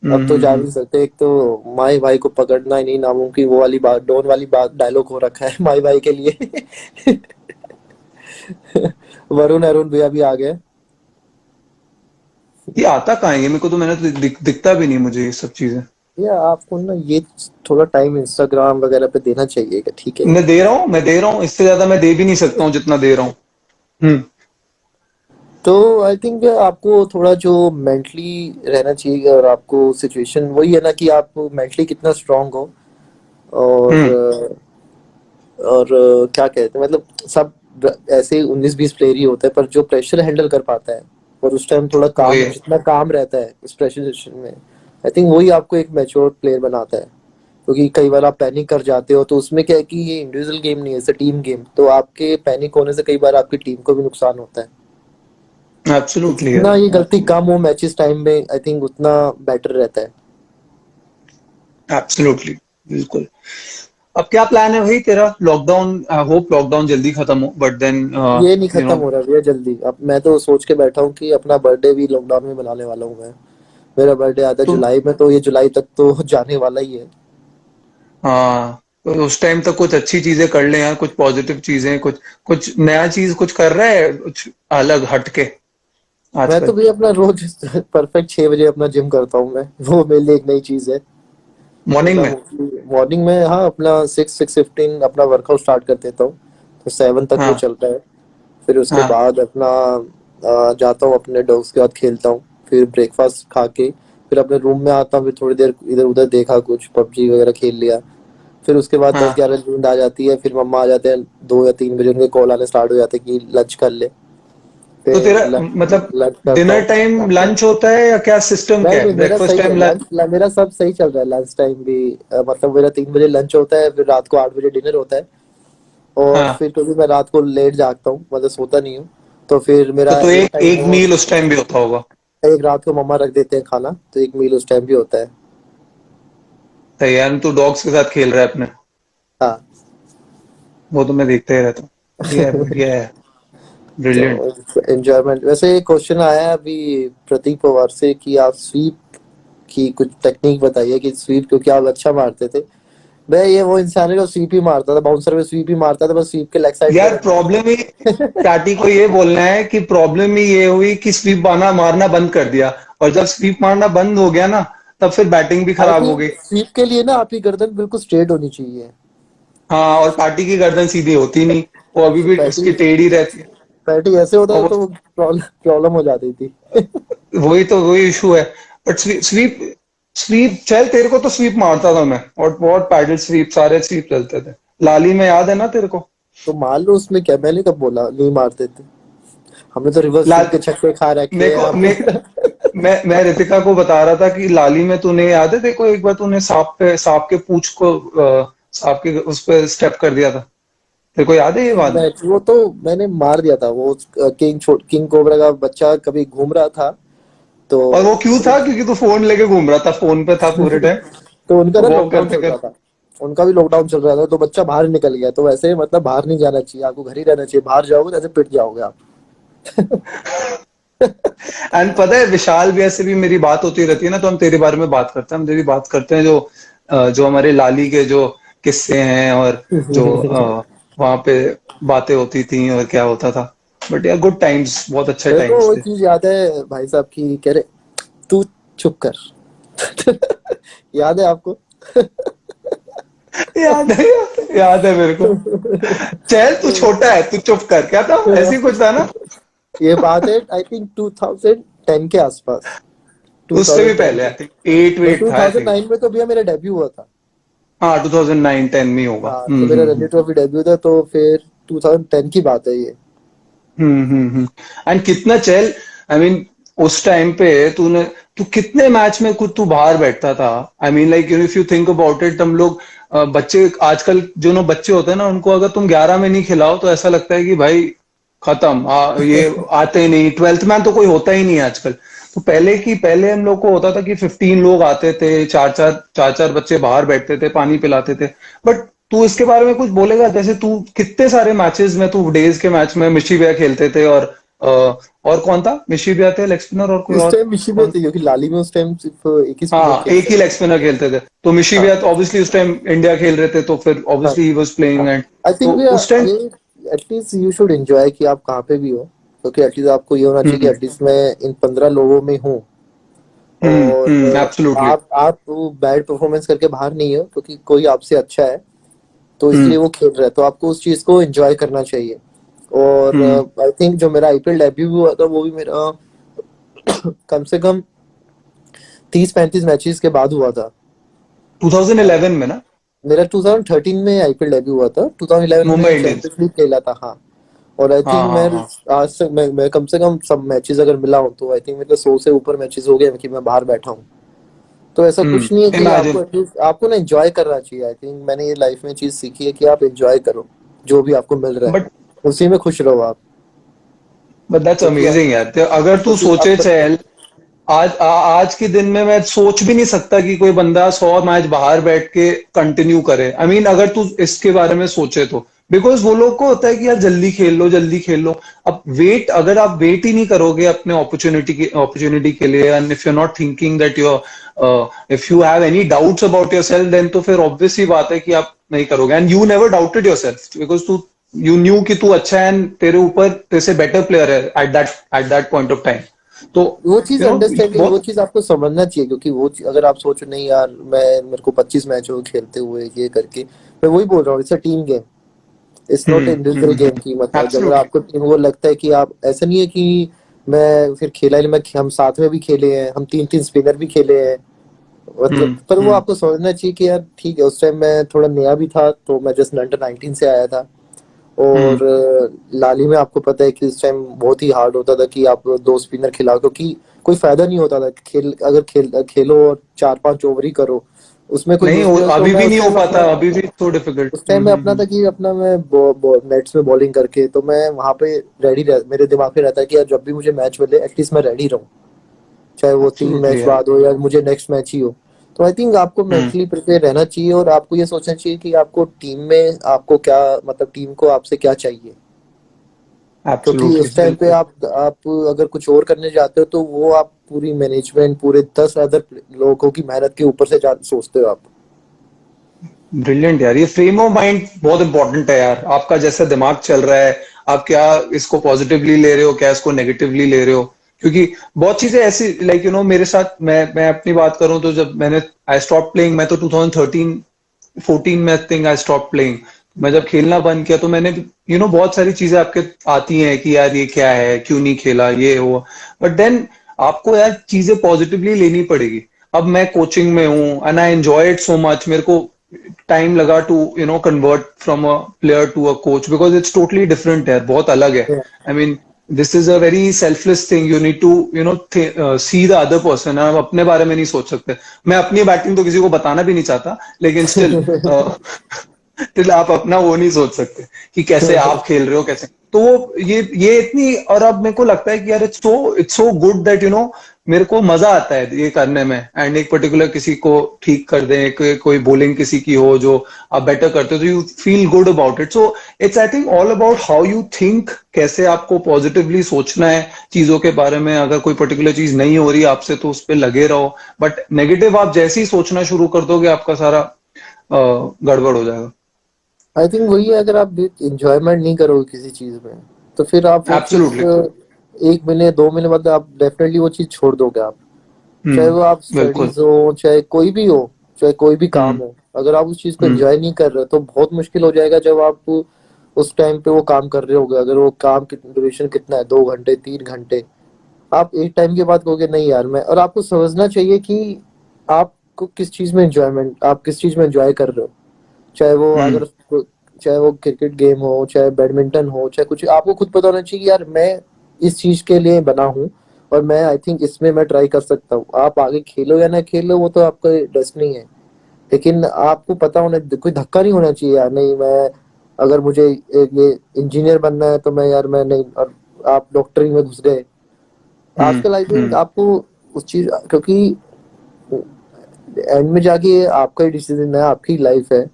अब तो जा भी सकते, एक तो माई भाई को पकड़ना ही नहीं नामुमकिन, वो वाली बात, डॉन वाली बात, डायलॉग हो रखा है माई भाई के लिए। वरुण अरुण भैया भी आ गए। ये आता कहाँ है ये, मेरे को तो मैंने तो दिखता भी नहीं मुझे ये सब चीजें। या आपको ना ये थोड़ा टाइम इंस्टाग्राम वगैरह पे देना चाहिए, ठीक है। मैं दे रहा हूँ, इससे ज्यादा मैं दे भी नहीं सकता हूँ जितना दे रहा हूँ। हम्म। तो आई थिंक आपको थोड़ा जो मेंटली रहना चाहिए, और आपको सिचुएशन वही है ना कि आप मेंटली कितना स्ट्रांग हो। और हम्म। क्या कहते हैं, मतलब सब ऐसे 19 20 प्लेयर ही होते हैं, पर जो प्रेशर हैंडल कर पाता है और उस टाइम थोड़ा काम, वही। जितना काम रहता है इस प्रेशर सिचुएशन में, आई थिंक वही आपको एक मैच्योर प्लेयर बनाता है। क्योंकि कई बार आप पैनिक कर जाते हो, तो उसमें क्या है कि ये इंडिविजुअल गेम नहीं है, इट्स टीम गेम, तो आपके पैनिक होने से कई बार आपकी टीम को भी नुकसान होता है। तो एब्सोल्युटली जितना यार, ये गलती कम एब्सोल्युटली। हो मैचेस टाइम में, आई थिंक उतना बेटर रहता है। एब्सोल्युटली, बिल्कुल। अब क्या प्लान है भाई तेरा? लॉकडाउन, आई होप लॉकडाउन जल्दी खत्म हो, बट देन ये नहीं यू खत्म नो हो रहा भैया जल्दी, अब मैं तो सोच के बैठा हूँ कि अपना बर्थडे भी लॉकडाउन में मनाने वाला हूँ मैं। मेरा बर्थडे आता है तो जुलाई में, तो ये जुलाई तक तो जाने वाला ही है। हाँ, तो उस टाइम तक कुछ अच्छी चीजें कर ले यार, कुछ पॉजिटिव चीजें, कुछ कुछ नया चीज कुछ कर रहा है, कुछ अलग हटके मैं तो आजकल। भैया अपना रोज परफेक्ट 6 बजे अपना जिम करता हूँ मैं, वो मेरे लिए एक नई चीज है। तो मॉर्निंग मैं में। मॉर्निंग में, हाँ, अपना 6 6:15 अपना वर्कआउट स्टार्ट कर देता हूँ, तो 7 तक वो हाँ। चलता है। फिर उसके हाँ। बाद अपना जाता हूँ अपने डॉग्स के साथ खेलता हूँ। फिर ब्रेकफास्ट खा के फिर अपने रूम में आता हूँ, फिर थोड़ी देर इधर उधर देखा, कुछ पबजी वगैरह खेल लिया। फिर उसके बाद दस हाँ। ग्यारह नींद आ जाती है, फिर मम्मा आ जाते हैं 2 या 3 बजे, उनके कॉल आने स्टार्ट हो जाते हैं कि लंच कर ले। तो फिर तेरा मतलब लंच करता डिनर हूँ, टाइम खाते हैं। लंच होता है या क्या सिस्टम नहीं क्या नहीं, है, मेरा ब्रेकफास्ट सही है टाइम लंच? लंच, मेरा सब सही चल रहा है लंच टाइम भी। मतलब मेरा 3 बजे लंच होता है, फिर रात को 8 बजे डिनर होता है। और हाँ। फिर क्योंकि मैं रात को लेट जागता हूँ, मतलब सोता नहीं हूँ, तो फिर मेरा तो एक एक टाइम एक वो, मील उस टाइम भी होता होगा। एक रात को मम्मा रख देते हैं खाना, तो एक मील उस टाइम भी होता है। सही है यार, तू डॉग्स के साथ खेल रहा है अपने। हाँ। वो तो मैं देखते ही रहता हूँ। बढ़िया है, बढ़िया है। तो ब्रिलियंट। एंजॉयमेंट, वैसे एक क्वेश्चन आया है अभी प्रतीक पवार से कि आप स्वीप की कुछ टेक्निक बताइए, कि स्वीप क्योंकि आप अच्छा मारते थे। मैं ये वो इंसान है जो स्वीप ही मारता था, बाउंसर में स्वीप ही मारता था, बस स्वीप के लेग साइड में यार रन बनाता प्रॉब्लम ही, था। चाटी को ये बोलना है कि प्रॉब्लम ही ये हुई कि स्वीप मारना मारना बंद कर दिया, और जब स्वीप मारना बंद हो गया ना, तब फिर बैटिंग भी आई खराब हो गई। थिंक स्वीप के लिए ना आपकी गर्दन बिल्कुल स्ट्रेट होनी चाहिए। हाँ, और पार्टी की गर्दन सीधी होती नहीं, वो अभी भी पैटी उसकी टेढ़ी रहती है। पैटी ऐसे होता और था तो प्रॉब्लम प्रॉब्लम हो जाती थी। वही इशू है। बट स्वीप स्वीप चल, तेरे को तो स्वीप मारता था मैं, और बहुत पैडल स्वीप, सारे स्वीप चलते थे लाली में, याद है ना तेरे को? तो मान लो उसमें क्या, मैंने कब बोला नहीं मारते थे? हमने तो रिवर्स लाल स्विंग के छक्के खा रखे मेरे हैं को यहाँ मे, पे। मैं रितिका को बता रहा था कि लाली में तूने, याद है तेरे को, एक बार तूने सांप के पूंछ को सांप के उस पे स्टेप कर दिया था, तेरे को याद है ये बात? मैच वो तो मैंने मार दिया था वो। किंग कोबरा का बच्चा कभी घूम रहा था तो और वो क्यों था? क्योंकि तू फोन लेके घूम रहा था, फोन पे था पूरे टाइम, तो उनका ना वॉक लॉकडाउन करते चल रहा करते। था। उनका भी लॉकडाउन चल रहा था तो बच्चा बाहर निकल गया, तो वैसे मतलब बाहर नहीं जाना चाहिए, आपको घर ही रहना चाहिए, बाहर जाओगे तो ऐसे पिट जाओगे आप। एंड पता है, विशाल भैया से भी मेरी बात होती रहती है ना, तो हम तेरे बारे में बात करते हैं, हम तेरी बात करते हैं, जो जो हमारे लाली के जो किस्से हैं, और जो वहां पे बातें होती थी और क्या होता था। बट यार, गुड टाइम्स, बहुत अच्छे मेरे को टाइम्स वो थे। चीज याद है भाई साहब की, कह रहे तू चुप कर। याद है आपको? याद है मेरे को। चल, तू छोटा है, तू चुप कर, क्या था, ऐसी कुछ था ना? ये बात है आई थिंक 2010 के आसपास। उससे भी 2010 पहले, के, आई थिंक एट और वेट था, आई थिंक। 2009 में तो भैया मेरा डेब्यू हुआ था। हाँ, 2009-10 में ही होगा। हाँ तो मेरा रणजी ट्रॉफी डेब्यू था, तो फिर 2010 की बात है ये। एंड कितना चल, आई मीन, उस टाइम पे तू कितने मैच में खुद तू बाहर बैठता था। आई mean, like, if you think about it, हम लोग बच्चे आजकल जो ना बच्चे होते हैं ना, उनको अगर तुम 11 में नहीं खिलाओ तो ऐसा लगता है कि भाई खत्म, ये आते ही नहीं, 12th मैन तो कोई होता ही नहीं है आजकल। तो पहले हम लोग को होता था कि 15 लोग आते थे, चार चार बच्चे बाहर बैठते थे, पानी पिलाते थे। बट तू इसके बारे में कुछ बोलेगा? जैसे तू कितने सारे मैचेस में, तू डेज के मैच में मिशी भैया खेलते थे, और कौन था? मिशी भैया थे लेग स्पिनर, और कोई उस और टाइम मिशी कौन? थी क्योंकि लाली में उस टाइम सिर्फ एक ही स्पिनर हाँ, खेल एक ही लेग सकता स्पिनर खेलते थे, तो मिशी था। भैया तो हाँ ऑब्वियसली उस टाइम इंडिया खेल रहे थे, तो फिर हाँ ऑब्वियसली ही वाज प्लेइंग, हाँ। एंड आई तो थिंक भैया उस टाइम। ये एटलीस्ट यू शुड एंजॉय कि आप कहाँ पे भी हो, क्योंकि एटलीस्ट आपको ये होना चाहिए कि हम्म एटलीस्ट मैं इन 15 लोगों में हूँ। और एब्सोल्युटली। आप बैड परफॉर्मेंस करके बाहर नहीं हो क्योंकि कोई आपसे अच्छा है, तो हम्म इसलिए वो खेल रहा है, तो आपको उस चीज को एंजॉय करना चाहिए। और हम्म आई थिंक जो मेरा आईपीएल डेब्यू हुआ था वो भी मेरा कम से कम 30-35 मैचेस के बाद हुआ था। 2011 में ना? मेरा 2013 में आईपीएल डेब्यू हुआ था, 2011 मुंबई में इंडियंस। चैंपियंस लीग खेला था। हाँ और आई हाँ थिंक हाँ हाँ। आज तक मैं कम से कम सब मैचेस अगर मिला हूँ तो आई थिंक मेरे को 100 से ऊपर मैचेस हो गए कि मैं बाहर बैठा हूँ। तो ऐसा कुछ नहीं है कि आपको इमेजिन। एटलीस्ट आपको ना एंजॉय करना चाहिए। आई थिंक मैंने ये लाइफ में चीज सीखी है कि आप एंजॉय करो जो भी आपको मिल रहा है, बट उसी में खुश रहो आप। बट दैट्स क्योंकि अमेजिंग यार, अगर तू क्योंकि सोचे आप चल, आज के दिन में मैं सोच भी नहीं सकता कि कोई बंदा 100 मैच बाहर बैठ के कंटिन्यू करे। आई मीन, अगर तू इसके बारे में सोचे तो, बिकॉज वो लोग को होता है कि यार जल्दी खेल लो, जल्दी खेल लो। अब अगर आप वेट ही नहीं करोगे अपने अपॉर्चुनिटी के लिए, and if you are not thinking that you, if you have any doubts about yourself, then तो फिर ऑब्वियस ही बात है कि आप नहीं करोगे। And you never doubted yourself, because तू, यू न्यू कि तू अच्छा है, एंड तेरे ऊपर तेरे से बेटर प्लेयर है at that point of time. तो वो चीज यू नो, अंडरस्टैंडिंग, वो बहुत। चीज आपको समझना चाहिए, क्योंकि अगर आप सोचो नहीं यार मैं मेरे को 25 मैच हो खेलते हुए ये करके, मैं वही बोल रहा हूँ, it's a team game, it's not individual game की। मतलब अगर एब्सोल्युटली। आपको टीम वो लगता है कि आप, ऐसा नहीं है कि मैं फिर खेला ही नहीं, मैं हम साथ में भी खेले हैं, हम तीन तीन स्पिनर भी खेले हैं, मतलब पर वो हम्म आपको समझना चाहिए कि यार ठीक है, उस टाइम मैं थोड़ा नया भी था, तो मैं जस्ट अंडर 19 से आया था। हम्म और लाली में आपको पता है कि उस टाइम बहुत ही हार्ड होता था कि आप दो स्पिनर खिलाओ, क्योंकि कोई फायदा नहीं होता था खेलो और 4-5 ओवर ही करो, उसमें कोई नहीं यूज नहीं होता। तो अभी मैं भी उस नहीं हो टाइम पाता, अपना अभी भी सो डिफिकल्ट। उस टाइम में अपना था कि अपना मैं नेट्स में बॉलिंग करके, तो मैं वहां पे मेरे दिमाग में रहता है कि यार जब भी मुझे मैच मिले एटलीस्ट मैं रेडी रहूं, चाहे वो 3 मैच एब्सोल्युटली यार। बाद हो या मुझे नेक्स्ट मैच ही हो। तो आई थिंक आपको हम्म मेंटली प्रिपेयर रहना चाहिए, और आपको ये सोचना चाहिए कि आपको टीम में आपको क्या, मतलब टीम को आपसे क्या चाहिए। क्योंकि एब्सोल्युटली, उस टाइम पे बिल्कुल। आप अगर कुछ और करने जाते हो तो वो आप पूरी मैनेजमेंट, पूरे 10 अदर लोगों की मेहनत के ऊपर से सोचते हो आप। ब्रिलियंट यार, ये फ्रेम ऑफ माइंड बहुत इंपॉर्टेंट है यार, आपका जैसा दिमाग चल रहा है, आप क्या इसको पॉजिटिवली ले रहे हो, क्या इसको नेगेटिवली ले रहे हो? क्योंकि बहुत चीजें ऐसी लाइक मेरे साथ मैं अपनी बात करूं तो जब मैंने आई स्टॉप प्लेइंग, मैं तो 2013 14 में थिंक आई स्टॉप प्लेइंग। मैं जब खेलना बंद किया तो मैंने बहुत सारी चीजें आपके आती हैं कि यार ये क्या है, क्यों नहीं खेला, ये हो। बट देन आपको यार चीजें पॉजिटिवली लेनी पड़ेगी। अब मैं कोचिंग में हूँ and I enjoy it so much. मेरे को टाइम लगा to convert from a player to a coach, because it's totally different है, बहुत अलग है। I mean this is a very selfless thing, you need to see the other person. आप अपने बारे में नहीं सोच सकते। मैं अपनी बैटिंग तो किसी को बताना भी नहीं चाहता, लेकिन स्टिल टिल आप अपना वो नहीं सोच सकते कि कैसे आप खेल रहे हो, कैसे। तो वो ये इतनी, और अब मेरे को लगता है कि यार इट्स सो गुड दैट मेरे को मजा आता है ये करने में। एंड एक पर्टिकुलर किसी को ठीक कर दें, कोई बॉलिंग किसी की हो जो आप बेटर करते हो, तो you feel good about it. So it's I think all about how you think, कैसे आपको पॉजिटिवली सोचना है चीजों के बारे में। अगर कोई पर्टिकुलर चीज नहीं हो रही आपसे तो उस पर लगे रहो, बट नेगेटिव आप जैसे ही सोचना शुरू कर दोगे आपका सारा गड़बड़ हो जाएगा। आई थिंक वही है, अगर आप इंजॉयमेंट नहीं करोगे किसी चीज में तो फिर आप वो चीज एब्सोल्युटली। 1 महीने 2 महीने बाद आप डेफिनेटली वो चीज छोड़ दोगे आप। चाहे वो आप बिल्कुल। स्टडीज हो, चाहे कोई भी हो, चाहे कोई भी काम हम्म हो, अगर आप उस चीज को हम्म एंजॉय नहीं कर रहे हो तो बहुत मुश्किल हो जाएगा जब आप उस टाइम पे वो काम कर रहे होगे। अगर वो काम की ड्यूरेशन कितना है, 2 घंटे 3 घंटे, आप एक टाइम के बाद कहोगे नहीं यार मैं। और आपको समझना चाहिए कि आपको किस चीज में एंजॉयमेंट, आप किस चीज में एंजॉय कर रहे हो। चाहे वो हम्म अगर चाहे वो क्रिकेट गेम हो, चाहे बैडमिंटन हो, चाहे कुछ, आपको खुद पता होना चाहिए कि यार मैं इस चीज के लिए बना हूँ और मैं आई थिंक इसमें मैं ट्राई कर सकता हूँ। आप आगे खेलो या ना खेलो वो तो आपका डेस्टिनी है, लेकिन आपको पता होना, कोई धक्का नहीं होना चाहिए यार नहीं मैं, अगर मुझे ये इंजीनियर बनना है तो मैं यार मैं नहीं, और आप डॉक्टरी में घुस गए। हम्म आजकल आई थिंक हम्म आपको उस चीज, क्योंकि एंड में जाके आपका ही डिसीजन है, आपकी लाइफ है।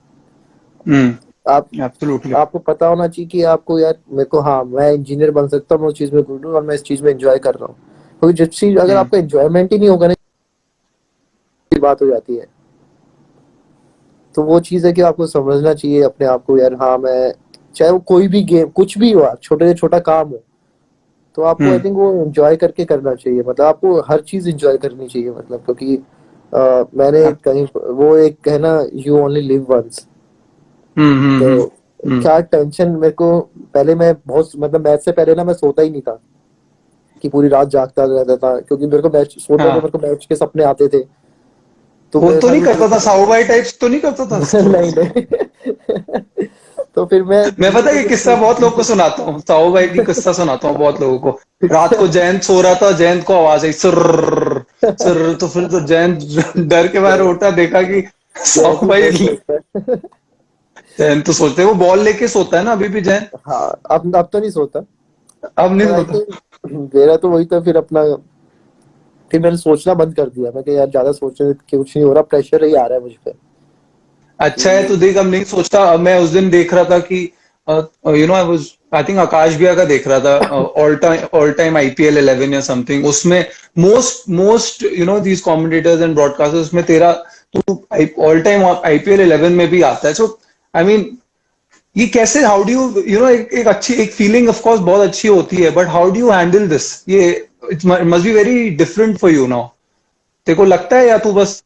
आप एब्सोल्युटली। आपको पता होना चाहिए कि आपको यार मेरे को, हाँ मैं इंजीनियर बन सकता हूँ, मैं उस चीज में गुड हूँ और मैं इस चीज में एंजॉय कर रहा हूँ। क्योंकि जिस चीज, अगर हम्म आपका एंजॉयमेंट ही नहीं होगा ना, ये बात हो जाती है। तो वो चीज है कि आपको समझना चाहिए अपने आप को यार, हाँ मैं, चाहे वो कोई भी गेम कुछ भी हो, छोटे से छोटा काम हो, तो आपको आई हम्म थिंक वो एंजॉय करके करना चाहिए। मतलब आपको हर चीज एंजॉय करनी चाहिए, मतलब क्योंकि मैंने हम्म कहीं, वो एक है ना, यू ओनली लिव वंस। तो हम्म क्या टेंशन मेरे को, पहले मैं बहुत, मतलब मैच से पहले ना मैं सोता ही नहीं था, कि पूरी रात जागता रहता था, क्योंकि मेरे को मैच सोता तो हाँ, मेरे को मैच के सपने आते थे। तो वो मेरे तो साथ नहीं वो करता था, चीज साहू भाई टाइप्स तो नहीं करता था नहीं नहीं। तो फिर मैं मैं धीरे पता है ये धीरे किस्सा बहुत लोगों को सुनाता हूँ, साहू भाई की किस्सा सुनाता हूँ बहुत लोगों को। रात को जयंत सो रहा था, जयंत को आवाज आई सुर सुर, तो फिर तो जयंत डर के बाहर उठा, देखा कि जय साहू भी भाई। बहुत सोचता है। जयंत तो सोचते हैं वो बॉल लेके सोता है ना अभी भी जयंत। हाँ, अब तो नहीं सोता। अब नहीं पर आई सोता। थिंक मेरा तो वही था फिर अपना, फिर मैंने सोचना बंद कर दिया। मैं कि यार ज्यादा सोचने के कुछ नहीं हो रहा, प्रेशर ही आ रहा है मुझ पे अच्छा है कि तो देख, अब नहीं सोचता। अब मैं उस दिन देख रहा था कि आई वाज, आई थिंक आकाश भैया का देख रहा था, ऑल टाइम आईपीएल 11 या समथिंग। उसमें most most these commentators and broadcasters में तेरा, तू ऑल टाइम आईपीएल 11 में भी आता है। सो आई मीन ये कैसे, हाउ डू एक अच्छी एक फीलिंग ऑफ कोर्स बहुत अच्छी होती है, but how do you handle this, ये it must be very different for you now. तेरे को लगता है या तू बस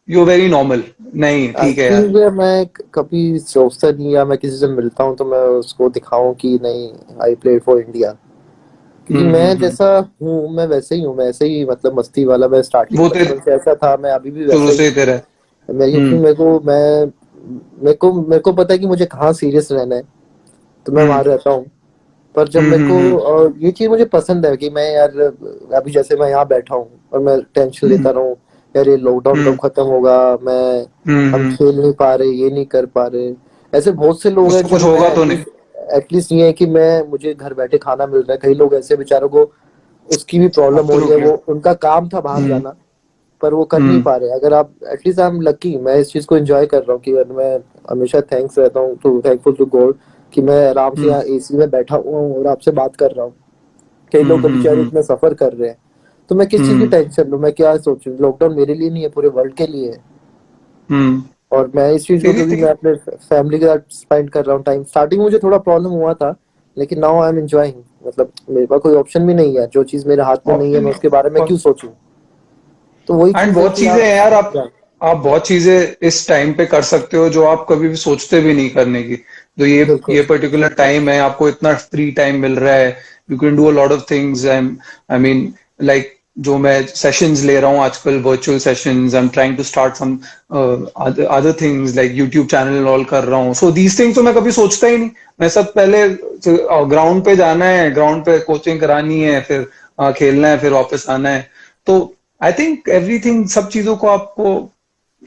यू वेरी नॉर्मल, नहीं आई ठीक है यार। थिंक मैं कभी सोचता नहीं, या मैं किसी से मिलता हूँ तो मैं उसको दिखाऊं कि नहीं, आई प्लेड फॉर इंडिया। क्योंकि मैं हम्म। जैसा हूँ मैं वैसे ही हूँ, मैं ऐसे ही, मतलब मस्ती वाला, मैं स्टार्टिंग वो तेरे बचपन से ऐसा था, मैं अभी भी शुरू वैसा ही से ही तेरा है। हूँ। मैं, क्योंकि हम्म मेरे को पता है कि मुझे कहाँ सीरियस रहना है, तो मैं वहां हम्म रहता हूँ। पर जब मेरे को, हम्म और ये चीज मुझे पसंद है कि मैं यार, अभी जैसे मैं यहाँ बैठा हूँ और मैं टेंशन हम्म लेता रहूँ, यार ये लॉकडाउन कब हम्म खत्म होगा, मैं, हम हम्म। खेल नहीं पा रहे, ये नहीं कर पा रहे। ऐसे बहुत से लोग कुछ हैं तो जो कुछ मैं होगा तो नहीं। एटलीस्ट, एटलीस्ट ये है कि मैं, मुझे घर बैठे खाना मिल रहा है। कई लोग ऐसे बेचारों को उसकी भी प्रॉब्लम हो रही है, एब्सोल्युटली। वो उनका काम था बाहर हम्म जाना, पर वो कर नहीं हम्म पा रहे। अगर आप एटलीस्ट, आई एम लकी, मैं इस चीज को एंजॉय कर रहा हूँ कि मैं हमेशा थैंक्स रहता हूँ, टू थैंकफुल टू गॉड कि मैं आराम से हम्म यहाँ एसी में बैठा हुआ हूँ और आपसे बात कर रहा हूँ। कई लोग तो बेचारे हम्म इतना सफर कर रहे हैं। तो मैं किस चीज की हम्म टेंशन लूं, मैं क्या सोचूं, लॉकडाउन मेरे लिए नहीं है, पूरे वर्ल्ड के लिए है। हम्म। और मैं इस चीज को, तेरी क्योंकि तेरी मैं अपने फैमिली के साथ स्पेंड कर रहा हूँ टाइम, स्टार्टिंग में मुझे थोड़ा प्रॉब्लम हुआ था, लेकिन नाउ आई एम एंजॉयिंग, मतलब मेरे पास कोई ऑप्शन भी नहीं है, जो चीज मेरे हाथ में नहीं है मैं उसके बारे में क्यों सोचूं। तो वही एंड चीज है बहुत कि चीजें आप हैं यार, आप बहुत चीजें इस टाइम पे कर सकते हो जो आप कभी भी सोचते भी नहीं करने की। तो बिल्कुल। ये पर्टिकुलर टाइम है, आपको इतना फ्री टाइम मिल रहा है, you can do a lot of things. I mean like जो मैं सेशंस ले रहा हूँ आजकल, virtual sessions, I am trying to start some other things like YouTube channel all कर रहा हूँ। सो दीज थिंग्स तो मैं कभी सोचता ही नहीं। मैं सब पहले ग्राउंड पे जाना है, ग्राउंड पे कोचिंग करानी है, फिर खेलना है, फिर वापस आना है। तो आई थिंक एवरीथिंग, सब चीजों को आपको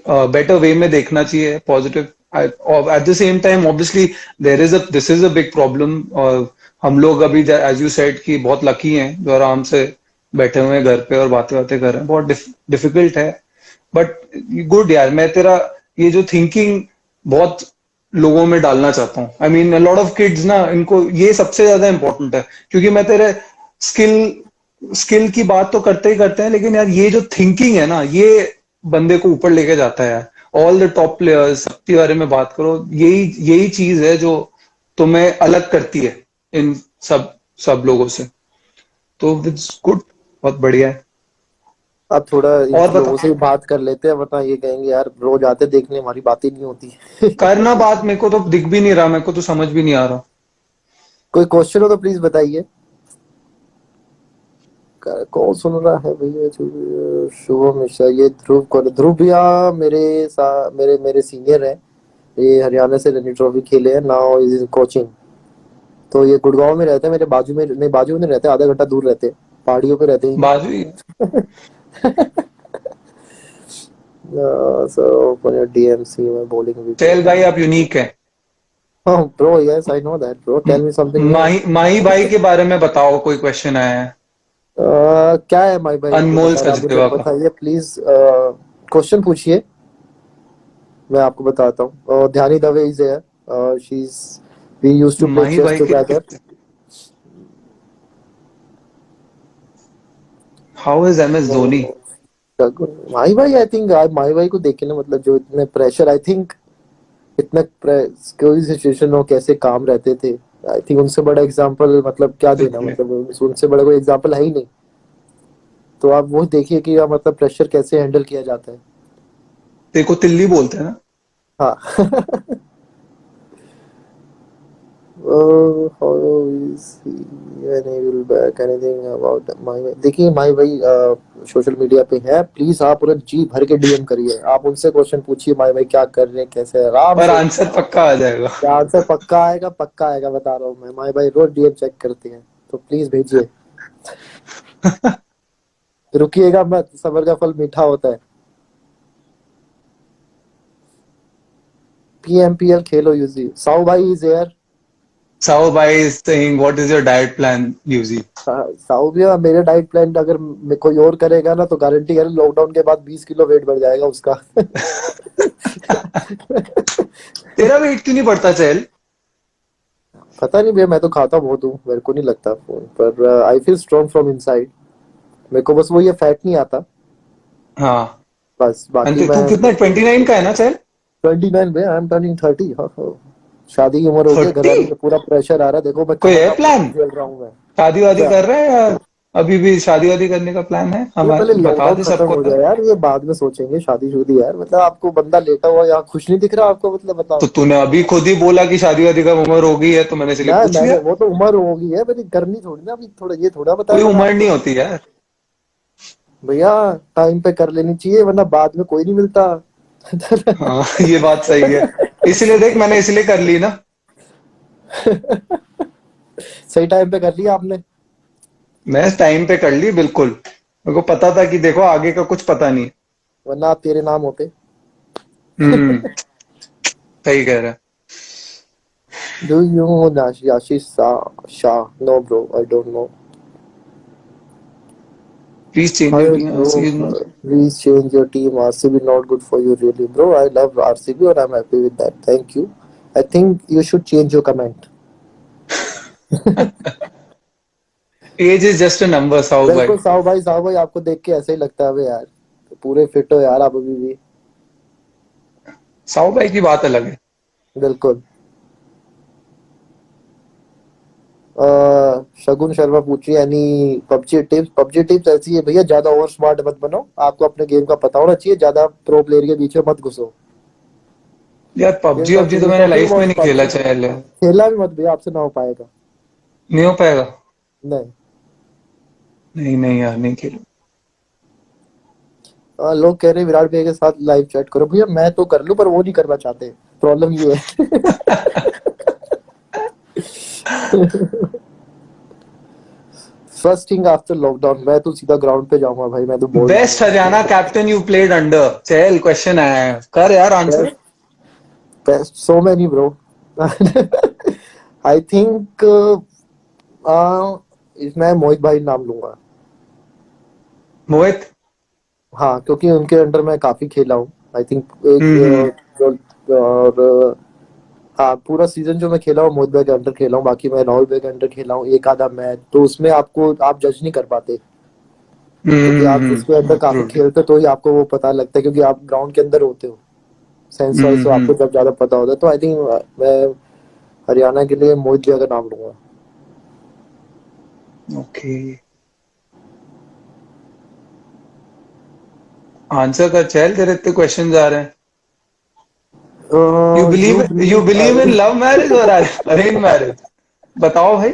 बेटर वे में देखना चाहिए, positive. At the same time obviously there is a this is a big problem. और हम लोग अभी एज यू सेड कि बहुत लकी हैं जो आराम से बैठे हुए हैं घर पे और बातें बातें कर रहे हैं। बहुत डिफिकल्ट है, बट गुड यार। मैं तेरा ये जो थिंकिंग बहुत लोगों में डालना चाहता हूँ। I mean lot of kids ना, इनको ये सबसे ज्यादा इंपॉर्टेंट है। क्योंकि मैं तेरे स्किल स्किल की बात तो करते ही करते हैं, लेकिन यार ये जो थिंकिंग है ना, ये बंदे को ऊपर लेके जाता है यार। ऑल द टॉप प्लेयर्स सबके बारे में बात करो, यही यही चीज है जो तुम्हें अलग करती है इन सब सब लोगों से। तो इट्स गुड, बहुत बढ़िया है। आप थोड़ा इन और लोगों बता, से बात कर लेते हैं, वरना ये कहेंगे यार रोज आते देखने हमारी बात ही नहीं होती। करना बात, मेरे को तो दिख भी नहीं रहा, मेरे को तो समझ भी नहीं आ रहा। कोई क्वेश्चन हो तो प्लीज बताइए। कौन सुन रहा है भैया? शुभम मिश्रा, ये ध्रुव कौन है? ध्रुव भैया मेरे मेरे सीनियर है। ये हरियाणा से रणजी ट्रॉफी खेले हैं, नाउ इज इन कोचिंग। तो ये गुड़गांव में रहते हैं, मेरे बाजू में नहीं, बाजू में नहीं रहते, आधा घंटा दूर रहते हैं, पहाड़ियों पे रहते हैं। बाजू ही है। So for your DMC मैं bowling चल wicket. भाई, आप यूनिक है। Oh bro, yes I know that bro. Tell me something new. माही माही भाई के बारे में बताओ, कोई क्वेश्चन आया है। क्या है माई भाई के अनमोल बारे में, आप मुझे सचदेवा का। बताइए प्लीज। क्वेश्चन पूछिए, मैं आपको बताता हूँ। Dhyani Dave is there, she is, we used to play Mahi chess भाई के टुगेदर। How is M S Dhoni? Mahi भाई, आई थिंक माही भाई को देख के ना, मतलब जो इतने प्रेशर, आई थिंक इतना कोई सिचुएशन हो कैसे काम रहते थे। आई थिंक उनसे बड़ा एग्जांपल मतलब क्या देना, सच में। मतलब उनसे बड़ा कोई एग्जांपल है ही नहीं। तो आप वो देखिए कि मतलब प्रेशर कैसे हैंडल किया जाता है। तेरे को तिल्ली बोलते हैं ना? हाँ। how is he unable back anything about my भाई? देखिए माई भाई सोशल मीडिया पे है, प्लीज आप उन्हें जी भर के डीएम करिए, आप उनसे क्वेश्चन पूछिए माई भाई क्या कर रहे हैं, कैसे हैं, आराम और से। आंसर पक्का आ जाएगा। आंसर पक्का आएगा, पक्का आएगा, बता रहा हूँ मैं। माई भाई रोज डीएम चेक करते हैं, तो प्लीज भेजिए। रुकिएगा मत, सबर का फल मीठा होता है। पीएमपीएल खेलो यूजी, साउ भाई इज एयर। साओ भाई is saying what is your diet plan Yuzi? साउ भैया, मेरे डाइट प्लान अगर कोई और करेगा ना तो गारंटी है लॉकडाउन के बाद 20 किलो वेट बढ़ जाएगा उसका। तेरा वेट क्यों नहीं बढ़ता चल? पता नहीं भैया, मैं तो खाता बहुत हूँ, मेरे को नहीं लगता फोन पर। I feel strong from inside. मेरे को बस वो ये फैट नहीं आता, हाँ। बस बाकी तू मैं। कितना, 29 का है ना चल? 29 भैया, आई एम टर्निंग 30। हाँ हाँ। शादी की उम्र हो गई, घर 30? वालों का पूरा प्रेशर आ रहा है, देखो मैं कोई कमर है का प्लान? झेल रहा हूँ मैं। शादी वादी क्या? कर रहा है या अभी भी शादी वादी करने का प्लान है? ये हम पहले बता लॉकडाउन दे खत्म सबको हो यार। जाए यार, ये बाद में सोचेंगे शादी शुदी यार। मतलब आपको बंदा लेटा हुआ यहाँ खुश नहीं दिख रहा आपको, मतलब तो बताओ। तूने अभी खुद ही बोला कि शादी वादी का उम्र हो गई है, तो मैंने इसलिए ना पूछ मैंने, लिया। वो तो उम्र होगी है मेरी, करनी थोड़ी ना अभी, थोड़ा ये थोड़ा बताया कोई मैंने उम्र आपको। नहीं होती यार। भैया टाइम पे कर लेनी चाहिए, वरना बाद में कोई नहीं मिलता। हाँ, ये बात सही है। इसलिए देख, मैंने इसलिए कर ली ना। सही टाइम पे कर लिया आपने। मैं टाइम पे कर ली बिल्कुल, मेरे को पता था कि देखो आगे का कुछ पता नहीं। वरना आप तेरे नाम होते। हम्म। सही कह रहा है। Do you know Ashish Shah? No bro, I don't know. Please change your hi team, bro, ऐसी है। please change your team. RCB not good for you really, bro. I love RCB और I'm happy with that. Thank you. I think you should change your comment. Age is just a number Sahu भाई। बिल्कुल साहू भाई आपको देख के ऐसा ही लगता है अबे यार, पूरे फिट हो यार आप अभी भी। साहू भाई की बात अलग है। बिल्कुल। शगुन शर्मा पूछ रही है एनी पबजी टिप्स ऐसी है भैया, ज्यादा ओवर स्मार्ट मत बनो, आपको अपने गेम का पता होना चाहिए, ज्यादा प्रो प्लेयर के बीच में मत घुसो। यार ये पबजी सब अबजी तो ये मैंने टॉकिंग लाइफ में अबाउट नहीं खेला पबजी, चैल। खेला भी मत भैया, आपसे ना हो पाएगा। नहीं हो पाएगा। नहीं। नहीं नहीं यार, नहीं खेला। लोग कह रहे हैं विराट भैया के साथ लाइव चैट करो, भैया मैं तो कर लूं पर वो नहीं करना चाहते, प्रॉब्लम ये है। फर्स्ट थिंग आफ्टर लॉकडाउन, मैं तो सीधा ग्राउंड पे जाऊंगा भाई, मैं तो बोल best Haryana captain you played under. चल क्वेश्चन आया है, कर यार answer. Best, best so many bro. I think मैं मोहित भाई नाम लूंगा। मोहित। हाँ, क्योंकि उनके अंडर मैं काफी खेला हूँ। आई थिंक एक हम्म। और हाँ, पूरा सीजन जो मैं खेला हूँ मोहित भाई के अंडर खेला हूँ, बाकी मैं राहुल भाई के अंडर खेला हूँ एक आधा मैच, तो उसमें आपको आप जज नहीं कर पाते, क्योंकि आप जिसके अंदर काफी ट्रू। खेलते हो तो ही आपको वो पता लगता है, क्योंकि आप ग्राउंड के अंदर होते हो, सेंस वाइज तो आपको जब ज्यादा पता होता है। तो आई थिंक मैं हरियाणा के लिए मोहित भैया का नाम लूंगा। ओके। आंसर कर चल, तेरे इतने क्वेश्चन आ रहे हैं। You you believe believe in love marriage और अरेंज मैरिज? बताओ भाई।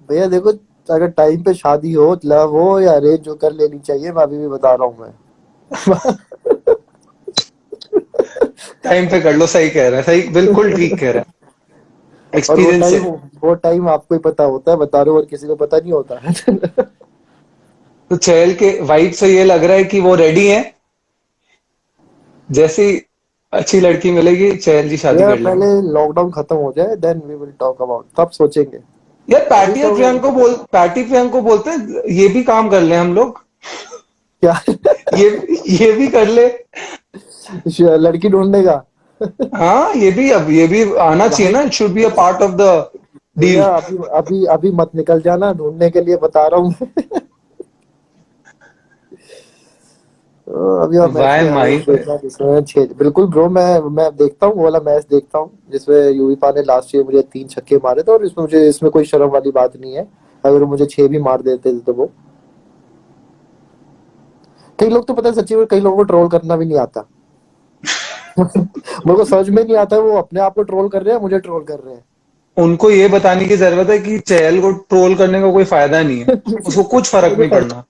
भैया देखो, अगर टाइम पे शादी हो, लव हो या अरेंज, जो कर लेनी चाहिए, मैं अभी भी बता रहा हूँ मैं। टाइम पे कर लो, सही कह रहा है, सही बिल्कुल ठीक कह रहा है और वो एक्सपीरियंस टाइम से। वो टाइम आपको ही पता होता है, बता रहे हो, और किसी को पता नहीं होता है। तो चहल के वाइब से ये लग रहा है कि वो रेडी है, जैसी अच्छी लड़की मिलेगी चहल जी शादी भैया कर लेंगे। पहले लॉकडाउन खत्म हो जाए, then we will talk about, तब सोचेंगे। यार अभी तो पैटी प्रियंक को बोलते हैं ये भी काम कर ले हम लोग। क्या? ये ये भी कर ले। लड़की ढूंढने का? हाँ ये भी, अब ये भी आना चाहिए भाई ना, it should be a part of the भैया डील। अभी अभी अभी मत निकल जाना ढूंढने के लिए, बता रहा हूँ। अभी और मैच वाई में हमें माही भाई। देखना, जिसमें छह, बिल्कुल ब्रो, मैं देखता हूँ वो वाला मैच, देखता हूँ जिसमें यूवीपा ने लास्ट ईयर मुझे 3 छक्के मारे थे, और इसमें मुझे, इसमें कोई शर्म वाली बात नहीं है, अगर वो मुझे 6 भी मार देते थे तो वो, कई लोग तो पता है सच्ची में, कई लोगों को ट्रोल करना भी नहीं आता। मेरे को समझ में नहीं आता है, वो अपने आप को ट्रोल कर रहे हैं, मुझे ट्रोल कर रहे हैं। उनको ये बताने की जरूरत है कि चहल को ट्रोल करने का कोई फायदा नहीं है, उसको कुछ फर्क मुझे नहीं फर्क पड़ना।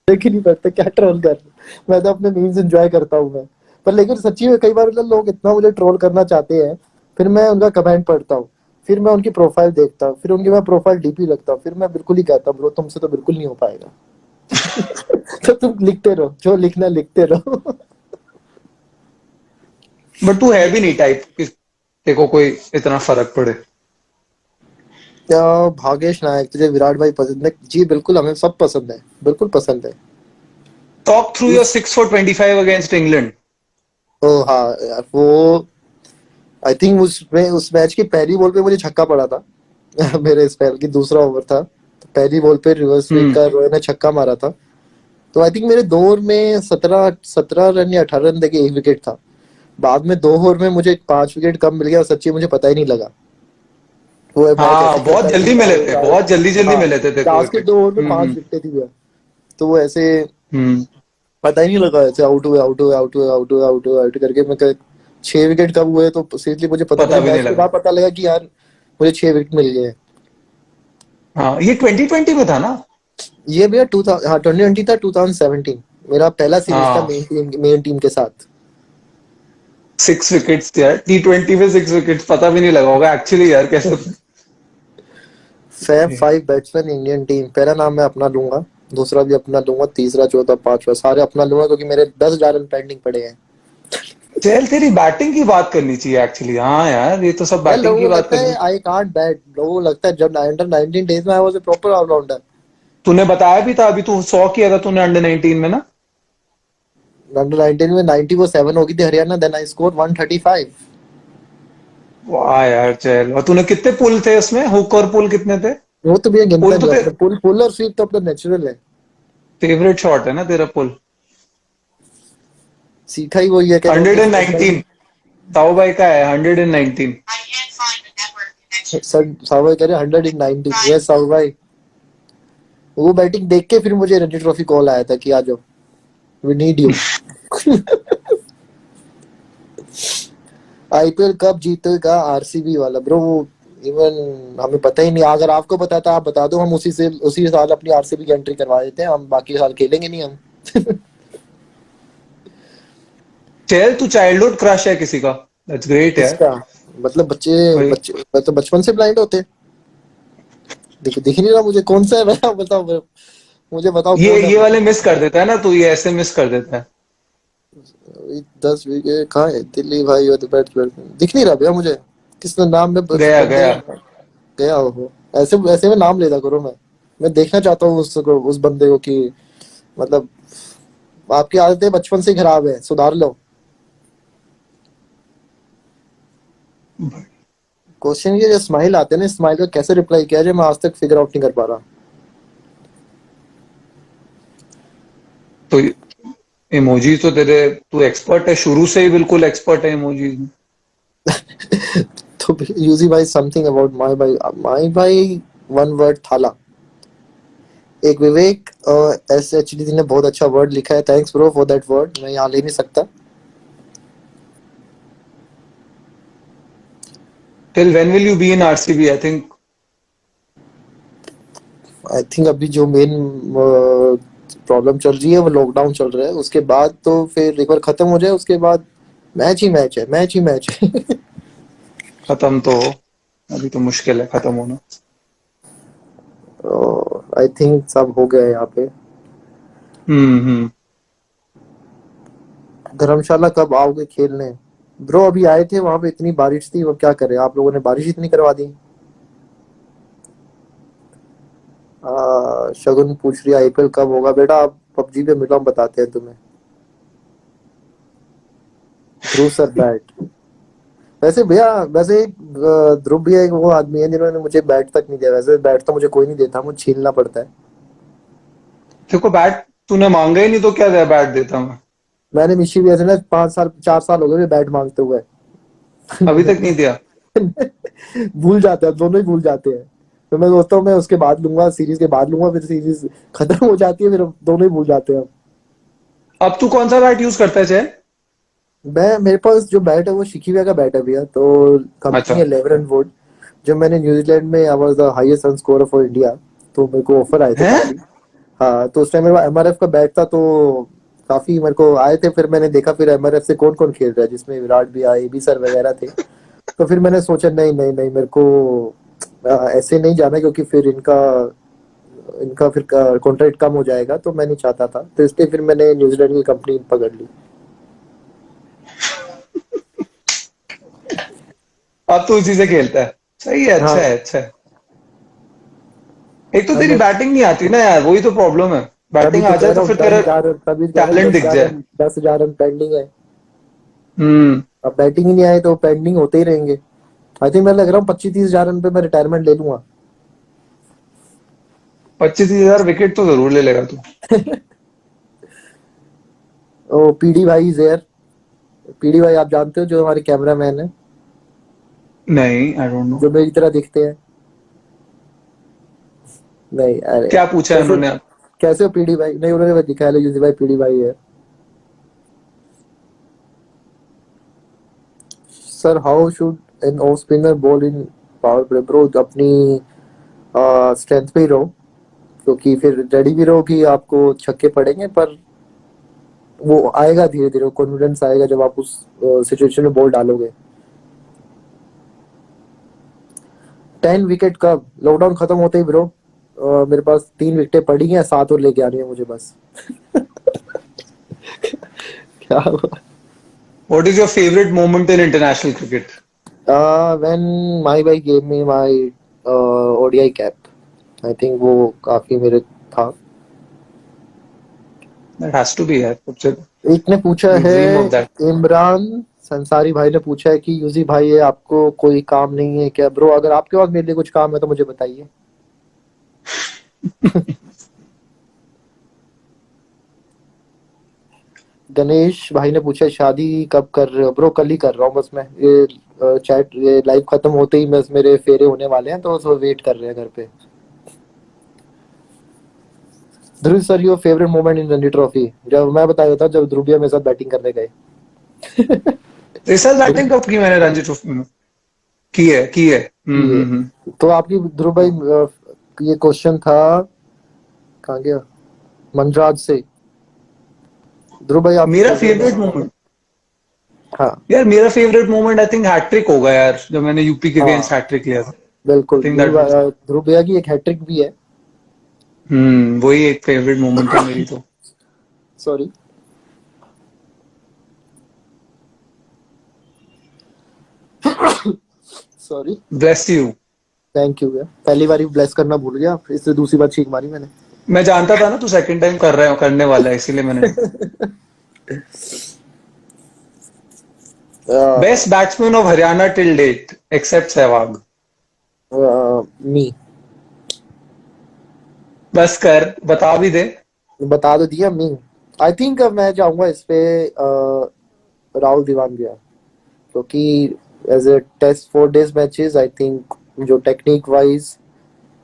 ही नहीं पड़ता क्या ट्रोल कर रहे हैं। मैं तो अपने मीम्स एंजॉय करता हूँ मैं, पर लेकिन सच्ची में कई बार मतलब लोग इतना मुझे ट्रोल करना चाहते हैं, फिर मैं उनका कमेंट पढ़ता हूँ, फिर मैं उनकी प्रोफाइल देखता हूँ, फिर उनकी मैं प्रोफाइल डीपी लगता हूँ, फिर मैं बिल्कुल ही कहता हूँ ब्रो तुमसे तो बिल्कुल नहीं हो पाएगा। तो तुम लिखते रहो, जो लिखना है लिखते रहो। बट तू है भी नहीं टाइप कि तेरे को कोई इतना फर्क पड़े। भागेश नायक, तुझे विराट भाई पसंद है जी? बिल्कुल, हमें सब पसंद है, बिल्कुल पसंद है। टॉक थ्रू योर इस 6 for 25 अगेंस्ट इंग्लैंड। ओ हाँ यार, वो आई थिंक उसमें उस मैच की पहली बॉल पे मुझे छक्का पड़ा था। मेरे स्पेल की दूसरा ओवर था, तो पहली बॉल पे रिवर्स स्विंग हम्म। का रोय ने छक्का मारा था। तो आई थिंक मेरे 2 ओवर में 17 17 रन या 18 रन देके एक विकेट था। बाद में 2 ओवर में मुझे 5 विकेट कम मिल गया, और सच्ची मुझे पता ही नहीं लगा वो मैच ऐसे हाँ बहुत खेलता है कि जल्दी मिले थे, बहुत जल्दी जल्दी हाँ, मिले थे तेरे को लास्ट के विकेट। 2 ओवर में 5 विकेटें थी भैया, तो वो ऐसे हम्म। पता ही नहीं लगा, ऐसे आउट हुए आउट हुए आउट हुए आउट हुए आउट हुए आउट करके मैं 6 विकेट कब हुए, तो सीरियसली मुझे पता पता मुझे भी नहीं मैच के लगा। बाद पता लगा कि यार मुझे 6 विकेट मिल गए। हाँ ये 2020 में था ना? ये भैया 2000, हाँ 2020 था, 2017 मेरा पहला सीरीज था हाँ मेन टीम के साथ। 6 विकेट्स यार, T20 में 6 विकेट्स, पता भी नहीं लगा होगा एक्चुअली यार कैसे। फैब 5 बैट्समैन इंडियन टीम, पहला नाम मैं अपना लूंगा, दूसरा भी अपना लूंगा, तीसरा चौथा पांचवा सारे अपना लूंगा, क्योंकि मेरे 10,000 रन पेंडिंग पड़े हैं। चल तेरी बैटिंग की बात करनी चाहिए एक्चुअली, हाँ यार ये तो सब यार बैटिंग लोगों की को बात लगता है करनी। आई कांट बैट, लोगों को लगता है जब अंडर 19 डेज में I was a proper allrounder. तूने बताया भी था, अभी तू 100 किया था तूने अंडर 19 में ना। अंडर 19 में 90 वो 7 हो गई थी हरियाणा, देन आई स्कोर 135। वाह यार चल, और तूने कितने पुल थे उसमें, हुक और पुल कितने थे? वो तो भैया गिनता पुल नहीं, तो अपने पुल पुल और स्वीप तो अपना नेचुरल है। फेवरेट शॉट है ना तेरा पुल। सीखा ही वही है कि रोज हंड्रेड किसी एंड बंदा ही, नाइनटीन ताऊ भाई का है 119। सर साहब भाई कह रहे 119। यस साहब भाई, वो बैटिंग देख के फिर मुझे रणजी ट्रॉफी कॉल आया था कि आ जाओ, वी नीड यू। आईपीएल कब जीतेगा आरसीबी वाला ब्रो? वो इवन हमें पता ही नहीं, अगर आपको पता था आप बता दो, हम उसी साल अपनी आरसीबी की एंट्री करवा देते हैं, हम बाकी साल खेलेंगे नहीं हम। चल तू चाइल्डहुड क्रश है किसी का? दैट्स ग्रेट यार। किसका? मतलब बच्चे भाई बच्चे मतलब बचपन से ब्लाइंड होते हैं? दिख नहीं रहा मुझे कौन सा है, बताओ बताओ bro। मुझे बताओ कौन है ये वो। वाले मिस कर देता है ना तू, ये ऐसे मिस कर देता है। 10 विकेट कहाँ है दिल्ली भाई और बैट्समैन? दिख नहीं रहा भैया मुझे, किसने नाम में गया बंदे गया। का गया हो। ऐसे ऐसे में नाम लेता करो, मैं देखना चाहता हूँ उसको, उस बंदे को कि मतलब आपकी आदतें बचपन से ही खराब है, सुधार लो। क्वेश्चन ये जो स्माइल आते हैं ना, स्माइल का कैसे रिप्लाई किया जाए, मैं आज तक फिगर आउट नहीं कर पा रहा। तो इमोजी तो तेरे, तू एक्सपर्ट है शुरू से ही, बिल्कुल एक्सपर्ट है इमोजीज में। तो यूजी भाई समथिंग अबाउट माई भाई, वन वर्ड थाला। एक विवेक एस एच डी ने बहुत अच्छा वर्ड लिखा है, thanks bro for that word, मैं यहाँ ले नहीं सकता। Till when will you be in RCB? I think I think अभी जो मेन प्रॉब्लम चल रही है वो लॉकडाउन चल रहा है, उसके बाद तो फिर एक बार खत्म हो जाए उसके बाद मैच ही मैच है, मैच ही मैच है। खत्म तो हो, अभी तो मुश्किल है खत्म होना। आई थिंक सब हो गया है यहाँ पे। हम्म। धर्मशाला कब आओगे खेलने? ब्रो अभी आए थे, वहां पे इतनी बारिश थी, वो क्या करे, आप लोगों ने बारिश इतनी करवा दी। शगुन पूछ रही है आईपीएल कब होगा, बेटा आप पबजी पे मिलो, हम बताते हैं तुम्हें। ध्रुव सर बैट। वैसे भैया, वैसे ध्रुव भैया एक वो आदमी है जिन्होंने मुझे बैट तक नहीं दिया, वैसे बैट तो मुझे कोई नहीं देता, मुझे छीनना पड़ता है। तेरे को बैट तूने मांगा ही नहीं तो क्या बैट देता मैं? मैंने मिशी भैया से ना 5 साल 4 साल हो गए बैट मांगते हुए। अभी तक नहीं दिया? भूल जाते हैं, दोनों ही भूल जाते हैं। तो मैं सोचता हूँ मैं उसके बाद लूंगा, सीरीज के बाद लूंगा, फिर सीरीज खत्म हो जाती है, फिर हम दोनों ही भूल जाते हैं। अब तू कौन सा बैट यूज करता है जय? मैं मेरे पास जो बैट है वो शिकीविया का बैट है भैया, तो कंपनी अच्छा। है लेवर एंड वुड। जब मैंने न्यूजीलैंड में I was the highest run scorer for India, तो मेरे को ऑफर आए थे हैं? काफी। हाँ, तो उस टाइम मेरे पास एमआरएफ का बैट था, तो काफी मेरे को आए थे, फिर मैंने देखा फिर एमआरएफ से कौन कौन खेल रहा है, जिसमें विराट भी आए, एबी सर वगैरह थे। तो फिर मैंने सोचा नहीं नहीं नहीं, मेरे को ऐसे नहीं जाना, क्योंकि फिर इनका इनका फिर कॉन्ट्रैक्ट कम हो जाएगा, तो मैं नहीं चाहता था, तो इसलिए फिर मैंने न्यूजीलैंड की कंपनी पकड़ ली। अब तो उसी से खेलता है, सही है, अच्छा हाँ, है, अच्छा है। एक तो तेरी हमने बैटिंग नहीं आती ना यार, वही तो प्रॉब्लम है। तभी बैटिंग तो आ कह जाए रहा तो हूँ फिर दस तेरा हजार रन तभी कह रहा हूँ टैलेंट दस दिख हजार जाए। रन 10,000 रन पेंडिंग है। हम्म। अब बैटिंग ही नहीं आए तो पेंडिंग होते ही रहेंगे। आई थिंक मैं लग रहा हूँ 25-30 हजार रन पे मैं रिटायरमेंट ले लूंगा। 25,000 विकेट तो जरूर ले लेगा तू। ओ पीडी भाई इज देयर। पीडी भाई आप जानते हो, जो हमारे कैमरा मैन है, नहीं, आई डोंट नो। जो मेरी तरह दिखते हैं। नहीं अरे क्या पूछा है कैसे, उन्होंने? कैसे हो पीडी भाई? नहीं, उन्होंने बस दिखाया यूजी भाई पीडी भाई है। Sir how should an off spinner ball in power play? Bro अपनी स्ट्रेंथ पे ही रहो, क्योंकि फिर रेडी भी रहो कि आपको छक्के पड़ेंगे, पर वो आएगा धीरे धीरे, कॉन्फिडेंस आएगा जब आप उस सिचुएशन में बॉल डालोगे। 10 विकेट कब? लॉकडाउन खत्म होते ही ब्रो। मेरे पास 3 विकेटें पड़ी हैं, 7 और लेके आनी है मुझे बस। क्या हुआ? What is your favourite moment in international cricket? When my भाई gave me my ODI cap, I think वो काफी मेरे था। दैट हैज टू बी यार, सबसे। एक ने पूछा वी है, ड्रीम ऑफ दैट। इमरान संसारी भाई ने पूछा है कि यूजी भाई है आपको कोई काम नहीं है क्या? ब्रो अगर आपके पास मेरे लिए कुछ काम है तो मुझे बताइए। गणेश भाई ने पूछा शादी कब कर रहे हो? ब्रो कल ही कर रहा हूँ बस मैं, ये चैट ये लाइव खत्म होते ही बस मेरे फेरे होने वाले हैं, तो सब वेट कर रहे हैं घर पे। Dhruv sir, your favourite moment in Ranji trophy? जब मैं बताया था, जब ध्रुविया मेरे साथ बैटिंग करने गए। इस साल ध्रुव बैटिंग कब की मैंने रणजी ट्रॉफी में? की है। ये हम्म। तो आपकी ध्रुव भाई, ये क्वेश्चन था कहाँ गया, मनराज से। ध्रुव भाई आपकी मेरा फेवरेट फेवरेट मोमेंट? मोमेंट, हाँ यार मेरा favourite moment I think hattrick होगा यार, जब मैंने यूपी के अगेंस्ट हाँ हैट्रिक लिया था। बिल्कुल, आई थिंक दैट वाज, ध्रुव भैया की एक हैट्रिक भी है। वही एक फेवरेट मोमेंट है मेरी तो। Sorry. Sorry. Bless you. Thank you भैया, पहली बार ही ब्लेस करना भूल गया, इससे दूसरी बार छींक मारी मैंने। मैं जानता था ना तू सेकंड टाइम कर रहा है, करने वाला है, इसीलिए मैंने। Best batsman of Haryana till date except Sehwag. Me. बस कर, बता भी दे। बता तो दिया मी। आई थिंक मैं जाऊंगा इस पे, राहुल दीवान गया, क्योंकि as a test 4 days matches I think, जो टेक्निक वाइज,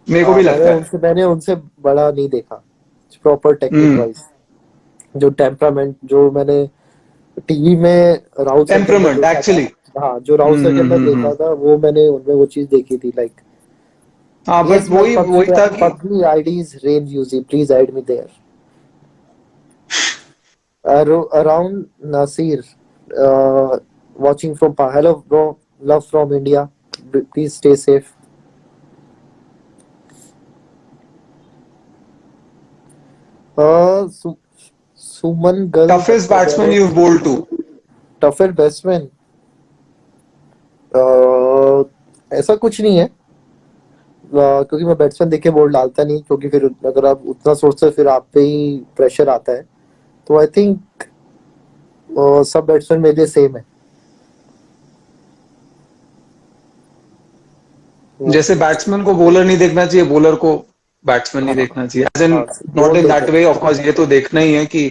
मेरे को भी लगता है। मैंने उनसे बड़ा नहीं देखा प्रॉपर टेक्निक हम्म। वाइज। जो टेम्परामेंट जो मैंने टीवी में राहुल सर के अंदर टेम्परामेंट देखा था, एक्चुअली। हाँ जो राहुल सर के अंदर हम्म। देखा था, वो मैंने उनमें वो चीज देखी थी, लाइक हाँ बट यस माय वही वही था कि PUBG IDs range Yuzi, please add me there. Around Nasir, watching from Hello, bro. Love from India. Please stay safe. Su Suman Gal toughest बच्चा कह बैट्समैन रहे यू बोल्ड टू। हैं टफर बैट्समैन। ऐसा कुछ नहीं है, क्योंकि मैं बैट्समैन देख के बॉल डालता नहीं, क्योंकि फिर अगर आप उतना सोचते हो फिर आप पे ही प्रेशर आता है। तो आई थिंक सब बैट्समैन मेरे लिए सेम है। जैसे बैट्समैन को बॉलर नहीं देखना चाहिए, बॉलर को बैट्समैन नहीं हाँ देखना चाहिए, एज इन हाँ, नॉट दोनों इन देख दैट वे, ऑफ कोर्स ये तो देखना ही है कि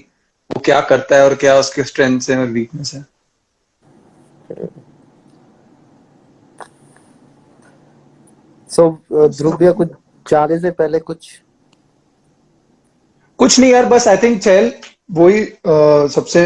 वो क्या करता है और क्या उसके स्ट्रेंथ्स हैं और वीकनेस है। सकते। सो ध्रुव भैया, कुछ जाने से पहले कुछ? कुछ नहीं यार, बस आई थिंक चल वही सबसे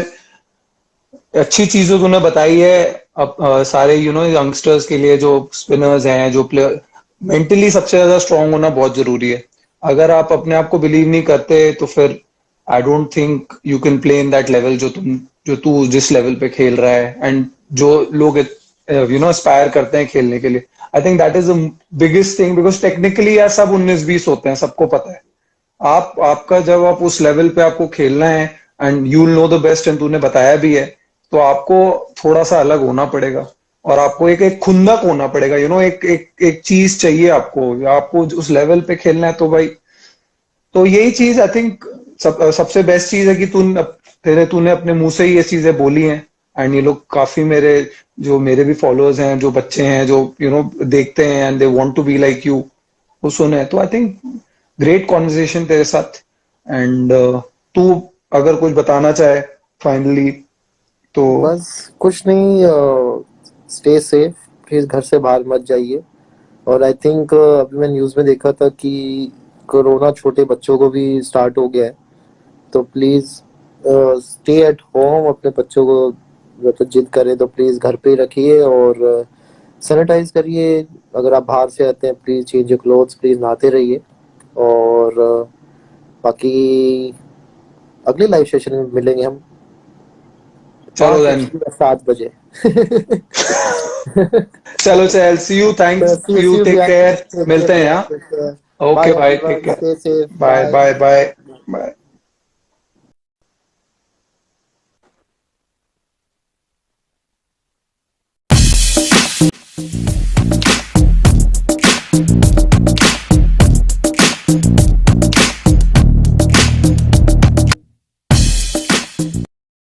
अच्छी चीज़ तो तूने बताई है। अब सारे यंगस्टर्स के लिए, जो स्पिनर्स हैं, जो प्लेयर, मेंटली सबसे ज़्यादा स्ट्रांग होना बहुत ज़रूरी है। अगर आप अपने आप को बिलीव नहीं करते तो फिर I don't think you can play in that level, जो तू जिस लेवल पे खेल रहा है, एंड जो लोग एस्पायर करते हैं खेलने के लिए। I think that is the biggest thing, because technically यार सब 19-20 होते हैं, सबको पता है। आपका जब आप उस लेवल पे आपको खेलना है, and you know the best, and तूने बताया भी है, तो आपको थोड़ा सा अलग होना पड़ेगा, और आपको एक एक खुंदक होना पड़ेगा, एक एक एक चीज चाहिए आपको, या आपको उस लेवल पे खेलना है तो भाई। तो यही चीज आई थिंक सबसे बेस्ट चीज है कि तूने अपने मुंह से ही ये चीजें बोली हैं, एंड ये लोग काफी जो मेरे भी फॉलोअर्स हैं, जो बच्चे हैं, जो देखते हैं and they want to be like you, वो सुने। तो आई थिंक ग्रेट कॉन्वर्सेशन तेरे साथ। एंड तू अगर कुछ बताना चाहे फाइनली तो। बस कुछ नहीं, स्टे सेफ, प्लीज घर से बाहर मत जाइए। और आई थिंक अभी मैं न्यूज़ में देखा था कि कोरोना छोटे बच्चों को भी स्टार्ट हो गया है, तो प्लीज स्टे एट होम। अपने बच्चों को मतलब जिद करें तो प्लीज घर पे ही रखिए, और सैनिटाइज करिए। अगर आप बाहर से आते हैं, please change your clothes, please नहाते रहिए। और बाकी अगले लाइव सेशन में मिलेंगे हम चलो 5 देन। या 7 बजे। चलो चल, see you, So, thanks see you, you take भैया, केयर, take care मिलते हैं भैया, यहाँ। take care. ओके Bye भाई, take everyone, care. stay safe, bye bye. Bye bye bye.